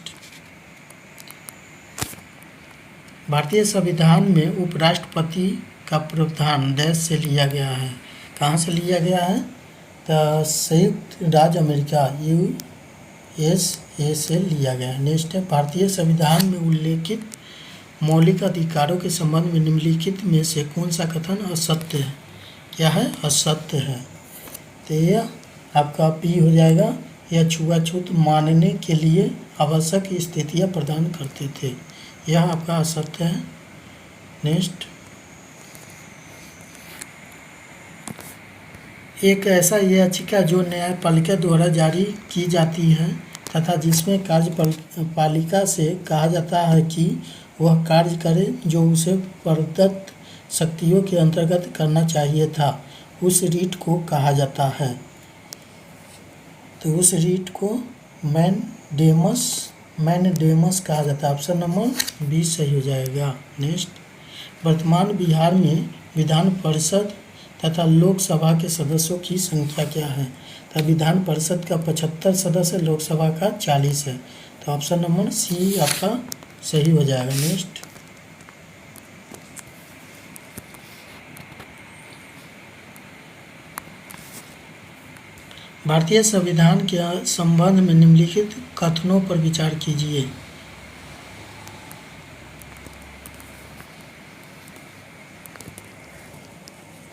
भारतीय संविधान में उपराष्ट्रपति का प्रावधान देश से लिया गया है। कहाँ से लिया गया है? तो संयुक्त राज्य अमेरिका USA से लिया गया है। नेक्स्ट है भारतीय संविधान में उल्लेखित मौलिक अधिकारों के संबंध में निम्नलिखित में से कौन सा कथन असत्य है? क्या है? असत्य है। तो यह आपका पी हो जाएगा। यह छुआछूत मानने के लिए आवश्यक स्थितियाँ प्रदान करते थे। यह आपका असत्य है। नेक्स्ट, एक ऐसा याचिका जो न्यायपालिका द्वारा जारी की जाती है तथा जिसमें कार्यपालिका से कहा जाता है कि वह कार्य करे जो उसे प्रदत्त शक्तियों के अंतर्गत करना चाहिए था, उस रीट को कहा जाता है। तो उस रीट को मैनडेमस कहा जाता है। ऑप्शन नंबर बी सही हो जाएगा। नेक्स्ट, वर्तमान बिहार में विधान परिषद तथा लोकसभा के सदस्यों की संख्या क्या है? तो विधान परिषद का 75 सदस्य, लोकसभा का 40 है। तो ऑप्शन नंबर सी आपका सही हो जाएगा। नेक्स्ट, भारतीय संविधान के संबंध में निम्नलिखित कथनों पर विचार कीजिए।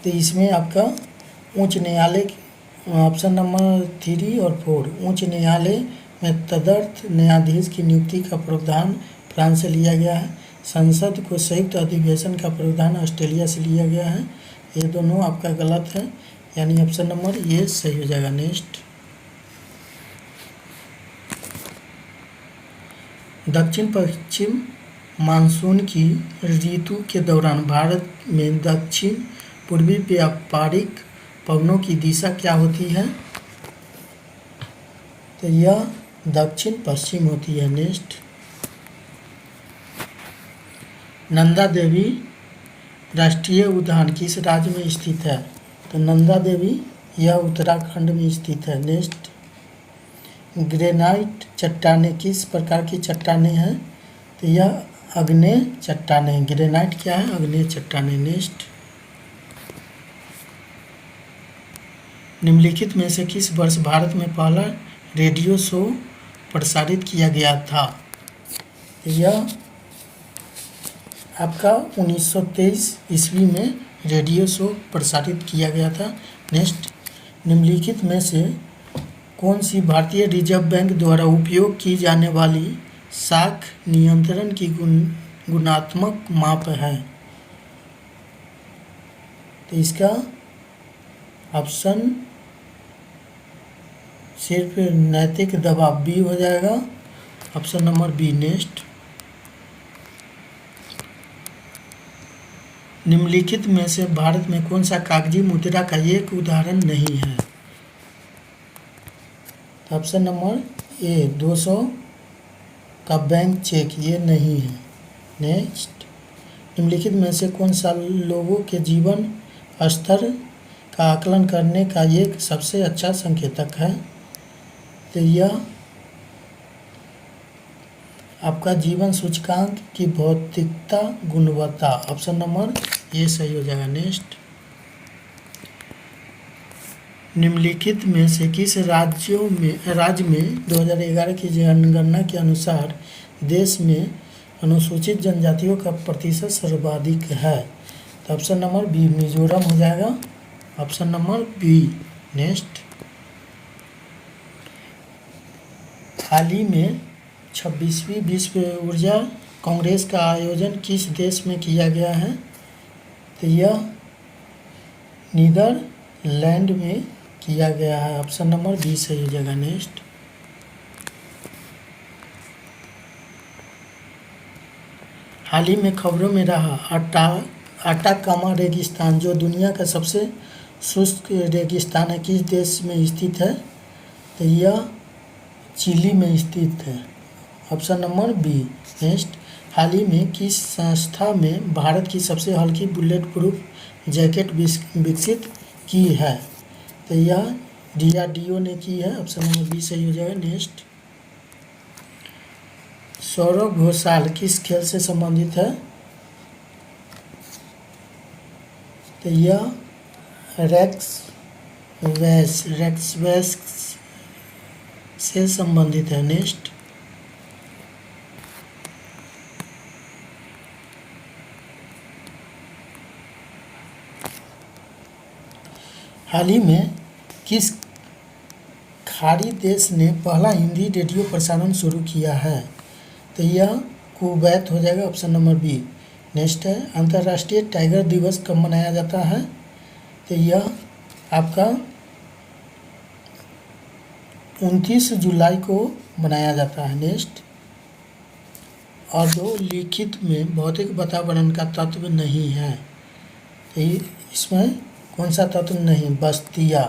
तो इसमें आपका उच्च न्यायालय, ऑप्शन नंबर 3 और 4, उच्च न्यायालय में तदर्थ न्यायाधीश की नियुक्ति का प्रावधान फ्रांस से लिया गया है। संसद को संयुक्त अधिवेशन का प्रावधान ऑस्ट्रेलिया से लिया गया है। ये दोनों आपका गलत है, यानी ऑप्शन नंबर ये सही हो जाएगा। नेक्स्ट, दक्षिण पश्चिम मानसून की ऋतु के दौरान भारत में दक्षिण पूर्वी व्यापारिक पवनों की दिशा क्या होती है? तो यह दक्षिण पश्चिम होती है। नेक्स्ट, नंदा देवी राष्ट्रीय उद्यान किस राज्य में स्थित है? तो नंदा देवी यह उत्तराखंड में स्थित है। नेक्स्ट, ग्रेनाइट चट्टानें किस प्रकार की चट्टानें हैं? तो यह आग्नेय चट्टानें। ग्रेनाइट क्या है? आग्नेय चट्टानें। नेक्स्ट, निम्नलिखित में से किस वर्ष भारत में पहला रेडियो शो प्रसारित किया गया था? यह आपका 1923 ईस्वी में रेडियो शो प्रसारित किया गया था। नेक्स्ट, निम्नलिखित में से कौन सी भारतीय रिजर्व बैंक द्वारा उपयोग की जाने वाली साख नियंत्रण की गुणात्मक माप है? तो इसका ऑप्शन सिर्फ नैतिक दबाव बी हो जाएगा। Option number B. नेक्स्ट, निम्नलिखित में से भारत में कौन सा कागजी मुद्रा का एक उदाहरण नहीं है? ऑप्शन नंबर ए 200 का बैंक चेक, ये नहीं है। नेक्स्ट, निम्नलिखित में से कौन सा लोगों के जीवन स्तर का आकलन करने का एक सबसे अच्छा संकेतक है? तो यह आपका जीवन सूचकांक की भौतिकता गुणवत्ता। ऑप्शन नंबर ये सही हो जाएगा। नेक्स्ट, निम्नलिखित में से किस राज्य में 2011 की जनगणना के अनुसार देश में अनुसूचित जनजातियों का प्रतिशत सर्वाधिक है? तो ऑप्शन नंबर बी मिजोरम हो जाएगा। Option number B. नेक्स्ट, हाल ही में 26वीं विश्व ऊर्जा कांग्रेस का आयोजन किस देश में किया गया है? तो यह नीदरलैंड में किया गया है। ऑप्शन नंबर बी सही हो जाएगा। नेक्स्ट, हाल ही में खबरों में रहा अटाकामा रेगिस्तान जो दुनिया का सबसे शुष्क रेगिस्तान है, किस देश में स्थित है? तो यह चिली में स्थित है। Option number B. नेक्स्ट, हाल ही में किस संस्था में भारत की सबसे हल्की बुलेट प्रूफ जैकेट विकसित की है? तो यह DRDO ने की है। ऑप्शन नंबर बी सही हो जाएगा। नेक्स्ट, सौरव घोषाल किस खेल से संबंधित है? तो यह रेक्स वैस से संबंधित है। नेक्स्ट, हाल ही में किस खाड़ी देश ने पहला हिंदी रेडियो प्रसारण शुरू किया है? तो यह कुवैत हो जाएगा, ऑप्शन नंबर बी। नेक्स्ट है, अंतर्राष्ट्रीय टाइगर दिवस कब मनाया जाता है? तो यह आपका 29 जुलाई को मनाया जाता है। नेक्स्ट, अधोलिखित में भौतिक वातावरण का तत्व नहीं है, तो इसमें कौन सा तत्व नहीं? बस्तिया,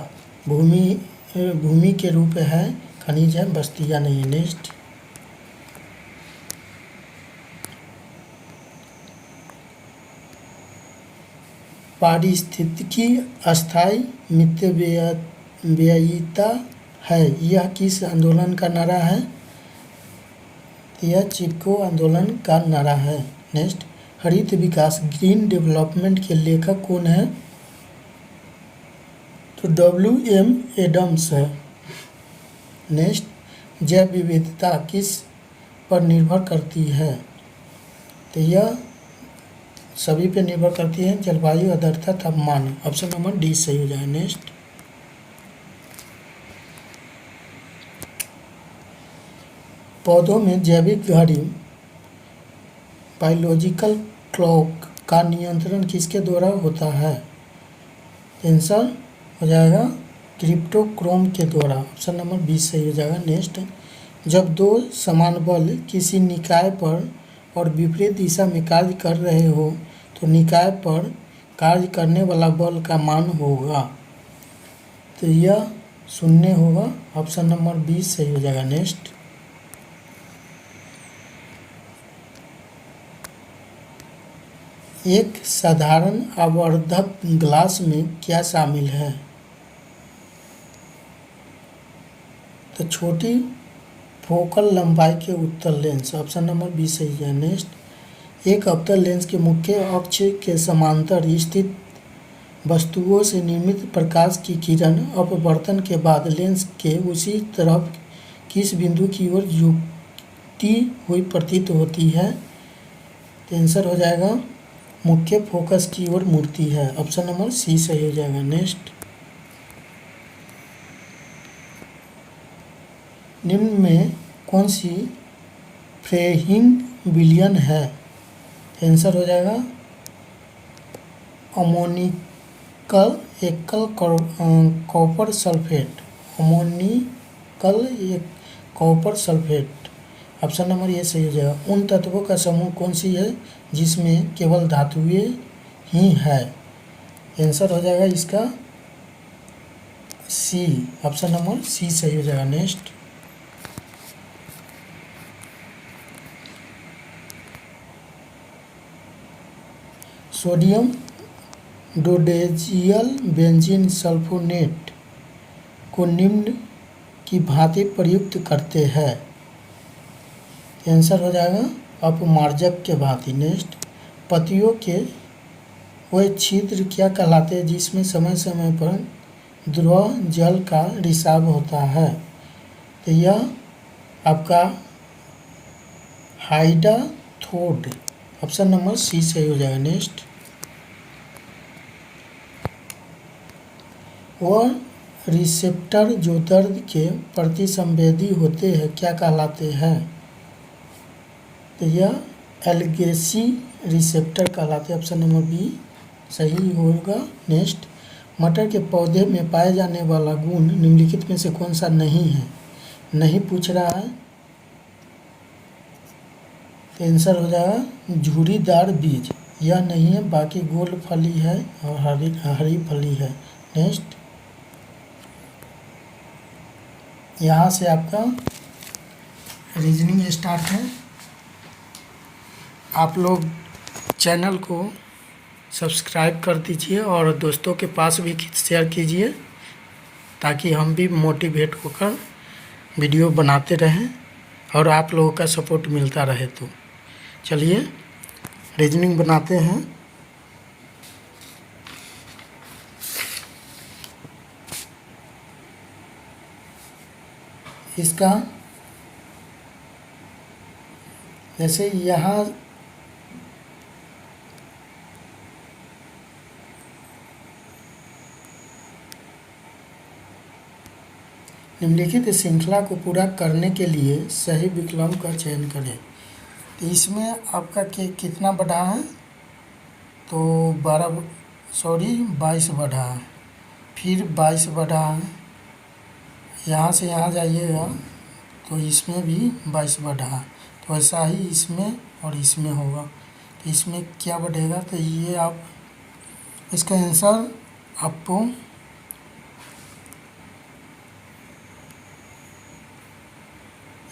भूमि के रूप है, खनिज है, बस्तिया नहीं है। नेक्स्ट, पारिस्थितिकी अस्थायी मितव्ययिता है, यह किस आंदोलन का नारा है? यह चिपको आंदोलन का नारा है। नेक्स्ट, हरित विकास ग्रीन डेवलपमेंट के लेखक कौन है? तो WM एडम्स है। नेक्स्ट, जैव विविधता किस पर निर्भर करती है? तो यह सभी पे निर्भर करती है, जलवायु, आर्द्रता, तापमान। ऑप्शन नंबर डी सही हो जाए। नेक्स्ट, पौधों में जैविक घड़ी बायोलॉजिकल क्लॉक का नियंत्रण किसके द्वारा होता है? आंसर हो जाएगा क्रिप्टोक्रोम के द्वारा। ऑप्शन नंबर बी सही हो जाएगा। नेक्स्ट, जब दो समान बल किसी निकाय पर और विपरीत दिशा में कार्य कर रहे हो तो निकाय पर कार्य करने वाला बल का मान होगा? तो यह 0 होगा। ऑप्शन नंबर बी सही हो जाएगा। नेक्स्ट, एक साधारण आवर्धक ग्लास में क्या शामिल है? तो छोटी फोकल लंबाई के उत्तल लेंस। ऑप्शन नंबर बी सही है। नेक्स्ट, एक अवतल लेंस के मुख्य अक्ष के समांतर स्थित वस्तुओं से निर्मित प्रकाश की किरण अपवर्तन के बाद लेंस के उसी तरफ किस बिंदु की ओर झुकती हुई प्रतीत होती है? तो आंसर हो जाएगा मुख्य फोकस की ओर मुड़ती है। ऑप्शन नंबर सी सही हो जाएगा। नेक्स्ट, निम्न में कौन सी फ्रेहिंग विलयन है? आंसर हो जाएगा अमोनिकल एकल copper sulphate. Ammoniacal copper sulphate. Option number ये सही हो जाएगा। उन तत्वों का समूह कौन सी है जिसमें केवल धातुएं ही है? आंसर हो जाएगा इसका सी। ऑप्शन नंबर सी सही हो जाएगा। नेक्स्ट, सोडियम डोडेजियल बेंजीन सल्फोनेट को निम्न की भांति प्रयुक्त करते हैं? आंसर हो जाएगा अपमार्जक के भांति। नेक्स्ट, पत्तियों के वे छिद्र क्या कहलाते हैं जिसमें समय समय पर द्रव जल का रिसाव होता है? तो यह आपका हाइडाथोड। ऑप्शन नंबर सी सही हो जाएगा। नेक्स्ट, वह रिसेप्टर जो दर्द के प्रति संवेदी होते हैं क्या कहलाते हैं? तो यह एल्गेसी रिसेप्टर कहलाते हैं। ऑप्शन नंबर बी सही होगा। नेक्स्ट, मटर के पौधे में पाए जाने वाला गुण निम्नलिखित में से कौन सा नहीं है? नहीं पूछ रहा है, तो आंसर हो जाएगा झुर्रीदार बीज। यह नहीं है, बाकी गोल फली है और हरी फली है। नेक्स्ट, यहाँ से आपका रीजनिंग स्टार्ट है। आप लोग चैनल को सब्सक्राइब कर दीजिए और दोस्तों के पास भी शेयर कीजिए ताकि हम भी मोटिवेट होकर वीडियो बनाते रहें और आप लोगों का सपोर्ट मिलता रहे। तो चलिए रीजनिंग बनाते हैं। इसका जैसे यहाँ निम्नलिखित श्रृंखला को पूरा करने के लिए सही विकल्प का चयन करें। तो इसमें आपका कितना बढ़ा है, तो 22 बढ़ा है, फिर 22 बढ़ा है, यहाँ से यहाँ जाइएगा तो इसमें भी 22 बढ़ा है। तो ऐसा ही इसमें और इसमें होगा। तो इसमें क्या बढ़ेगा, तो ये आप इसका आंसर आपको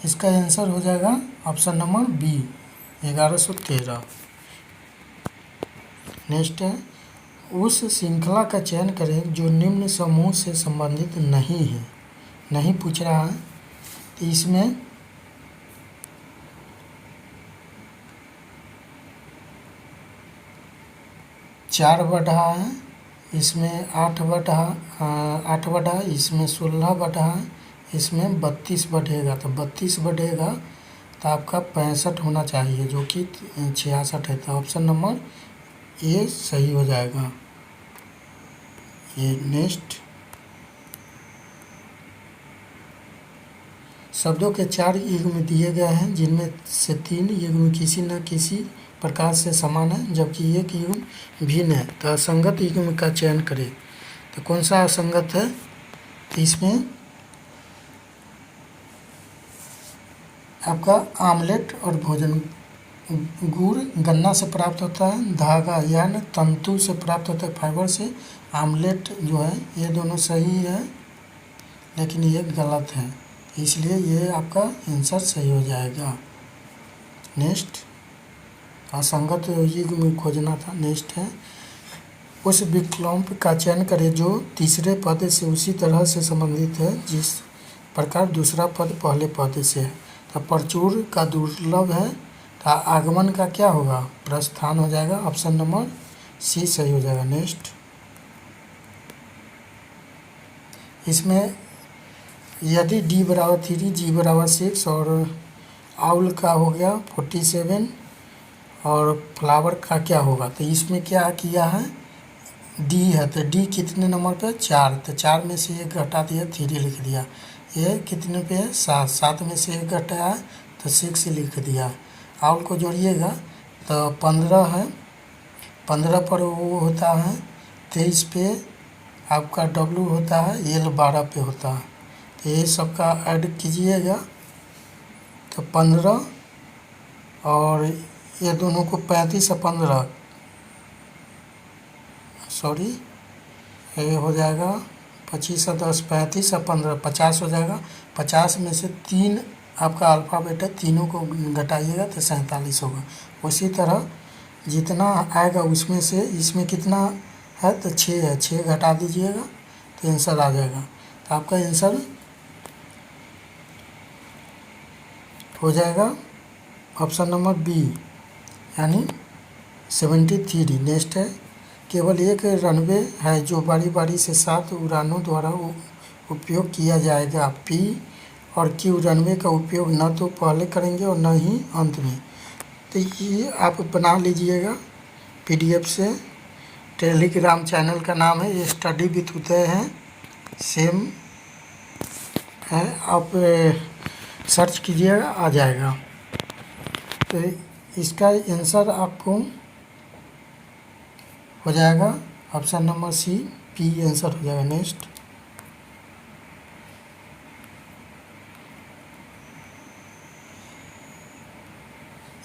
इसका आंसर हो जाएगा ऑप्शन नंबर बी 1113। नेक्स्ट है, उस श्रृंखला का चयन करें जो निम्न समूह से संबंधित नहीं है। नहीं पूछ रहा है, तो इसमें चार बढ़ा है, इसमें 8 बढ़ा, इसमें 16 बढ़ा है, इसमें 32 बढ़ेगा। तो 32 बढ़ेगा तो आपका 65 होना चाहिए, जो कि 66 है। तो ऑप्शन नंबर ए सही हो जाएगा। ये नेक्स्ट, शब्दों के 4 युग्म दिए गए हैं, जिनमें से 3 युग्म किसी न किसी प्रकार से समान है, जबकि एक युग्म भिन्न है। तो असंगत युग्म का चयन करें। तो कौन सा असंगत है, तो इसमें आपका आमलेट और भोजन, गुड़ गन्ना से प्राप्त होता है, धागा यानी तंतु से प्राप्त होता है, फाइबर से। आमलेट जो है ये दोनों सही है, लेकिन ये गलत है, इसलिए ये आपका आंसर सही हो जाएगा। नेक्स्ट, असंगत युग्म खोजना था। नेक्स्ट है, उस विकल्प का चयन करें जो तीसरे पद से उसी तरह से संबंधित है जिस प्रकार दूसरा पद पहले पद से है। तो प्रचुर का दुर्लभ है, तो आगमन का क्या होगा, प्रस्थान हो जाएगा। ऑप्शन नंबर सी सही हो जाएगा। नेक्स्ट, इसमें यदि डी बराबर 3, जी बराबर 6 और आउल का हो गया 47 और फ्लावर का क्या होगा, तो इसमें क्या किया है, डी है, तो डी कितने नंबर पे, 4, तो 4 में से 1 घटा दिया, 3 लिख दिया। ये कितने पे है, 7, 7 में से 1 घटाया है तो 6 लिख दिया। आउल को जोड़िएगा तो 15 है, 15 पर वो होता है 23 पे आपका डब्लू होता है, एल 12 पे होता है। तो ये सबका ऐड कीजिएगा तो 15 और ये दोनों को 35 और 15 सॉरी ये हो जाएगा 25 और 10 35 और 15 50 हो जाएगा। 50 में से 3 आपका अल्फ़ाबेट है, तीनों को घटाइएगा तो 47 होगा। उसी तरह जितना आएगा उसमें से इसमें कितना है, तो 6 है, 6 घटा दीजिएगा तो आंसर आ जाएगा। तो आपका आंसर हो जाएगा ऑप्शन नंबर बी यानी 73। नेक्स्ट है, केवल एक रनवे है जो बारी बारी से 7 उड़ानों द्वारा उपयोग किया जाएगा। पी और क्यू रनवे का उपयोग न तो पहले करेंगे और न ही अंत में। तो ये आप बना लीजिएगा पीडीएफ से। टेलीग्राम चैनल का नाम है ये स्टडी विथ उदय है, सेम है, आप सर्च कीजिएगा आ जाएगा। तो इसका आंसर आपको हो जाएगा ऑप्शन नंबर सी, पी आंसर हो जाएगा। नेक्स्ट,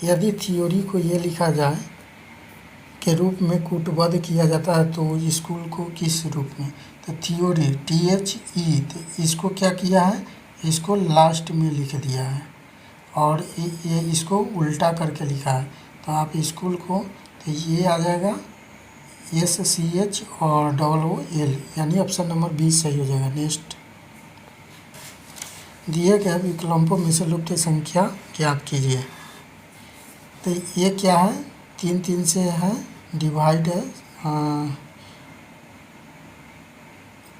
यदि थ्योरी को ये लिखा जाए के रूप में कूटबद्ध किया जाता है तो स्कूल को किस रूप में, तो थ्योरी THE, तो इसको क्या किया है, इसको लास्ट में लिख दिया है और ये इसको उल्टा करके लिखा है। तो आप स्कूल को, तो ये आ जाएगा SCH और OOL यानी ऑप्शन नंबर 20 सही हो जाएगा। नेक्स्ट, दिए गए विकल्पों में से लुप्त संख्या ज्ञात कीजिए। तो ये क्या है, 3 3 से है, डिवाइड है,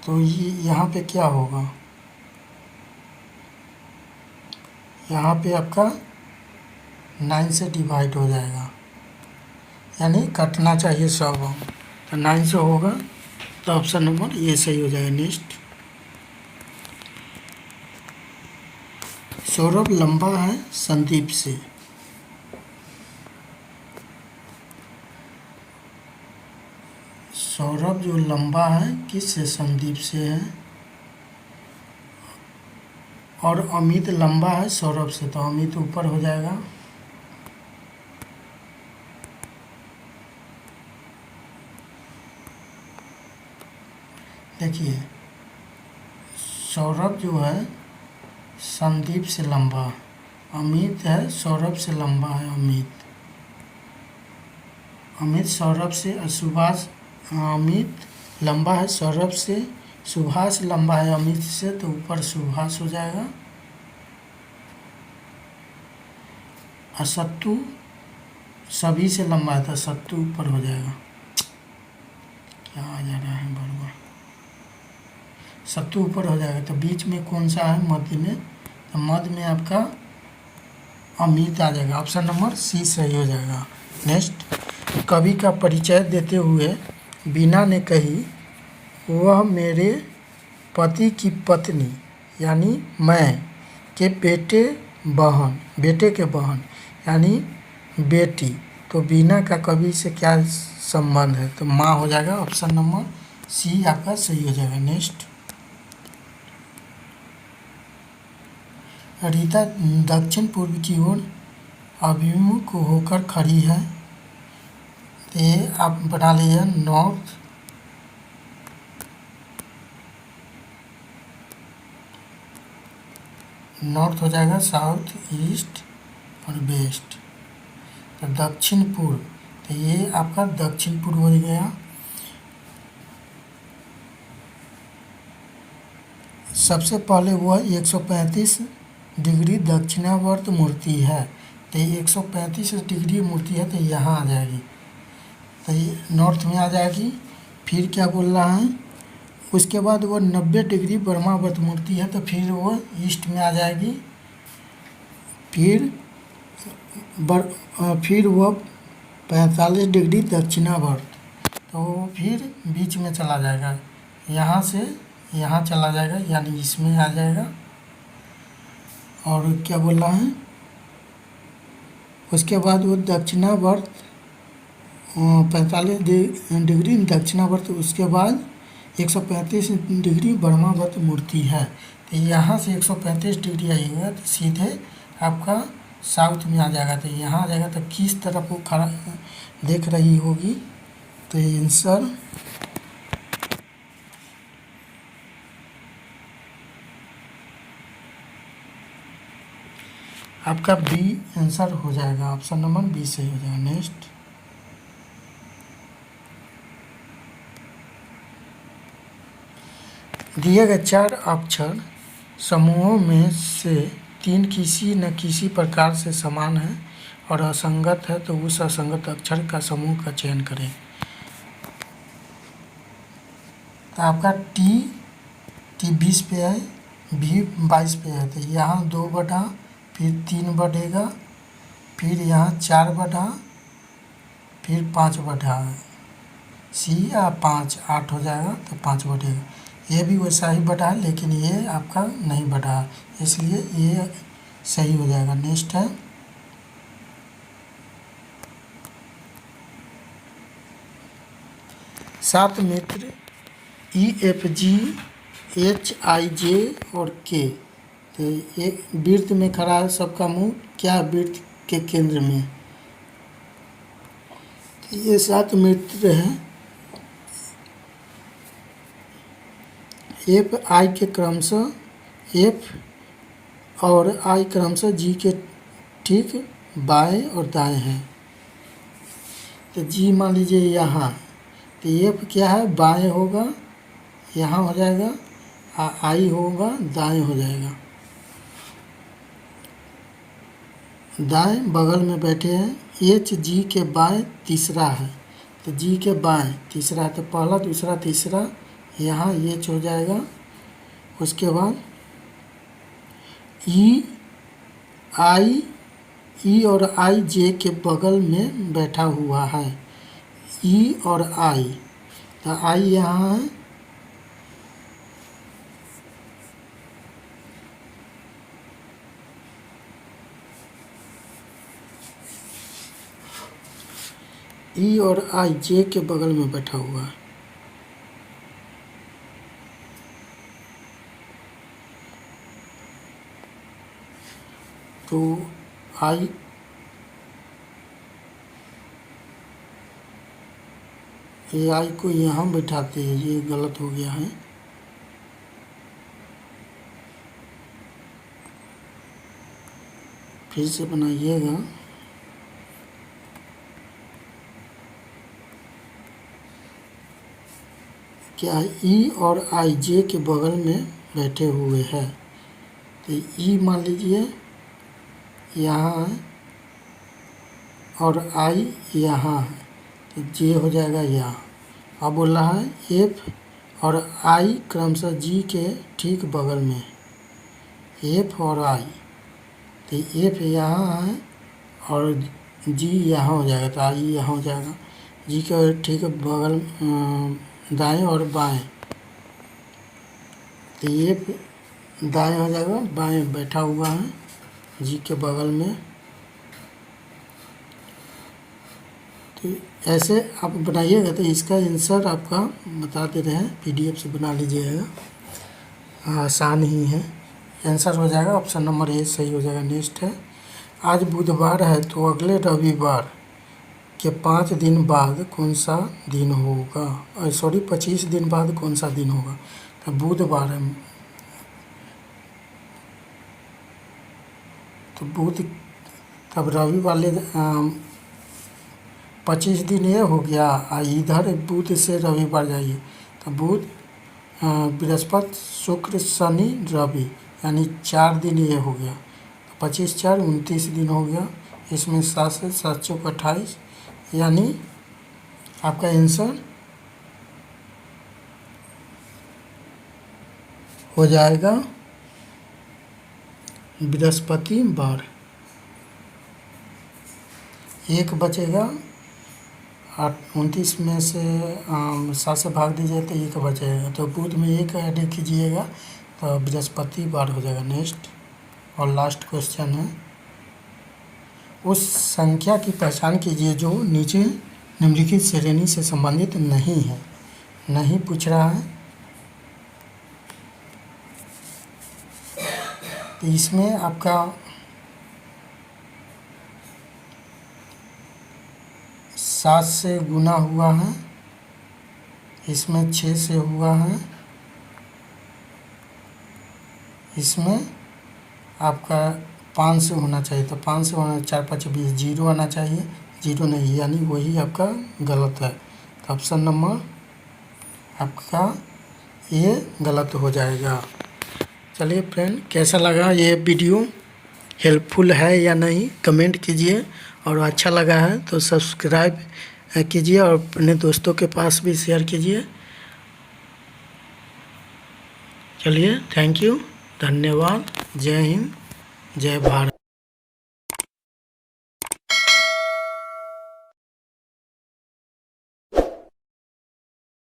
तो ये यहाँ पे क्या होगा, यहाँ पे आपका 9 से डिवाइड हो जाएगा, यानी कटना चाहिए सब, तो 9 से होगा, तो ऑप्शन नंबर ये सही हो जाएगा। नेक्स्ट, सौरभ लंबा है संदीप से। सौरभ जो लंबा है किससे, संदीप से है। और अमित लंबा है सौरभ से, तो अमित ऊपर हो जाएगा। देखिए सौरभ जो है संदीप से लंबा, अमित है सौरभ से लंबा है अमित। अमित सौरभ से, सुभाष, अमित लंबा है सौरभ से, सुभाष लंबा है अमित से, तो ऊपर सुभाष हो जाएगा। और सत्तू सभी से लंबा है, तो सत्तू ऊपर हो जाएगा। क्या आ जा रहा है बार बार, सत्तू ऊपर हो जाएगा। तो बीच में कौन सा है, मध्य में, तो मध्य में आपका अमित आ जाएगा। ऑप्शन नंबर सी सही हो जाएगा। नेक्स्ट, कवि का परिचय देते हुए बीना ने कही, वह मेरे पति की पत्नी यानी मैं के बेटे के बहन यानी बेटी। तो बीना का कवि से क्या संबंध है, तो माँ हो जाएगा। ऑप्शन नंबर सी आपका सही हो जाएगा। नेक्स्ट, रीता दक्षिण पूर्व की ओर अभिमुख होकर खड़ी है। तो ये आप बना लीजिए नॉर्थ, नॉर्थ हो जाएगा, साउथ, ईस्ट और वेस्ट। तो दक्षिण पूर्व, तो ये आपका दक्षिण पूर्व हो गया। सबसे पहले वह 135 डिग्री दक्षिणावर्त मूर्ति है। तो ये 135 डिग्री मूर्ति है, तो यहाँ आ जाएगी, तो ये नॉर्थ में आ जाएगी। फिर क्या बोल रहा है, उसके बाद वो 90 डिग्री ब्रह्मावर्त मूर्ति है, तो फिर वो ईस्ट में आ जाएगी। फिर वो 45 डिग्री दक्षिणावर्त, तो फिर बीच में चला जाएगा, यहाँ से यहाँ चला जाएगा, यानी इसमें आ जाएगा। और क्या बोल रहा है, उसके बाद वो दक्षिणावर्त 45 डिग्री दक्षिणावर्त, उसके बाद 135 डिग्री ब्रह्मावर्त मूर्ति है। तो यहाँ से 135 डिग्री आएगा, तो सीधे आपका साउथ में आ जाएगा। तो यहाँ आ जाएगा, तो किस तरफ वो खड़ा देख रही होगी, तो ये आंसर आपका बी आंसर हो जाएगा। ऑप्शन नंबर बी सही हो जाएगा। नेक्स्ट, दिए गए 4 अक्षर समूहों में से 3 किसी न किसी प्रकार से समान है और असंगत है, तो उस असंगत अक्षर का समूह का चयन करें। तो आपका टी 20 पे है, भी 22 पे है, तो यहाँ 2 बटा, फिर 3 बढ़ेगा, फिर यहाँ 4 बढ़ा, फिर 5 बढ़ा, सी या 5 8 हो जाएगा, तो 5 बढ़ेगा। ये भी वैसा ही बढ़ा है, लेकिन ये आपका नहीं बढ़ा, इसलिए ये सही हो जाएगा। नेक्स्ट है, सात मित्र EFG HIJ और K, तो एक वृत्त में खड़ा है, सबका मुंह क्या वृत्त के केंद्र में। तो ये 7 मित्र हैं, FI के क्रमशः F और I क्रमशः G के ठीक बाएं और दाएं हैं। तो G मान लीजिए यहाँ, तो F क्या है, बाएं होगा, यहाँ हो जाएगा, I होगा, दाएं हो जाएगा। दाएं बगल में बैठे हैं, H G के बाएं तीसरा है, तो G के बाएं तीसरा है, तो पहला दूसरा तीसरा यहाँ H हो जाएगा। उसके बाद E और I J के बगल में बैठा हुआ है, E और I, तो I यहाँ है, ई और आई जे के बगल में बैठा हुआ है। तो आई ये आई को यहाँ बैठाते हैं, ये गलत हो गया है। फिर से बनाइएगा। क्या ई और आई जे के बगल में बैठे हुए हैं। तो ई मान लीजिए यहाँ है और आई यहाँ है, तो जे हो जाएगा यहाँ। अब बोल रहा है एफ और आई क्रमशः जी के ठीक बगल में, एफ और आई। तो एफ यहाँ है और जी यहाँ हो जाएगा, तो आई यहाँ हो जाएगा। जी के ठीक बगल दाएं और बाएं, तो एफ दाएं हो जाएगा, बाएं बैठा हुआ है जी के बगल में। तो ऐसे आप बनाइएगा तो इसका आंसर आपका बता दे रहे हैं, पीडीएफ से बना लीजिएगा, आसान ही है। आंसर हो जाएगा ऑप्शन नंबर ए सही हो जाएगा। नेक्स्ट है, आज बुधवार है तो अगले रविवार के 5 दिन बाद कौन सा दिन होगा। सॉरी 25 दिन बाद कौन सा दिन होगा। तो बुधवार है, तो बुध, तब रवि वाले 25 दिन ये हो गया। इधर बुध से रविवार जाइए, तो बुध बृहस्पति शुक्र शनि रवि, यानी 4 दिन ये हो गया। तो 25 4 29 दिन हो गया। इसमें 7 से 7 चौक 28, यानी आपका आंसर हो जाएगा बृहस्पतिवार। एक बचेगा, 29 में से 7 से भाग दीजिए तो एक बचेगा, तो बुध में एक ऐड कीजिएगा तो बृहस्पतिवार हो जाएगा। नेक्स्ट और लास्ट क्वेश्चन है, उस संख्या की पहचान कीजिए जो नीचे निम्नलिखित श्रेणी से संबंधित नहीं है। नहीं पूछ रहा है, तो इसमें आपका 7 से गुना हुआ है, इसमें 6 से हुआ है, इसमें आपका 5 से होना चाहिए, तो 5 से होना, 4 5 20, जीरो आना चाहिए, जीरो नहीं, यानी वही आपका गलत है। तो ऑप्शन नंबर आपका ये गलत हो जाएगा। चलिए फ्रेंड, कैसा लगा ये वीडियो, हेल्पफुल है या नहीं कमेंट कीजिए, और अच्छा लगा है तो सब्सक्राइब कीजिए और अपने दोस्तों के पास भी शेयर कीजिए। चलिए, थैंक यू, धन्यवाद, जय हिंद, जय भारत।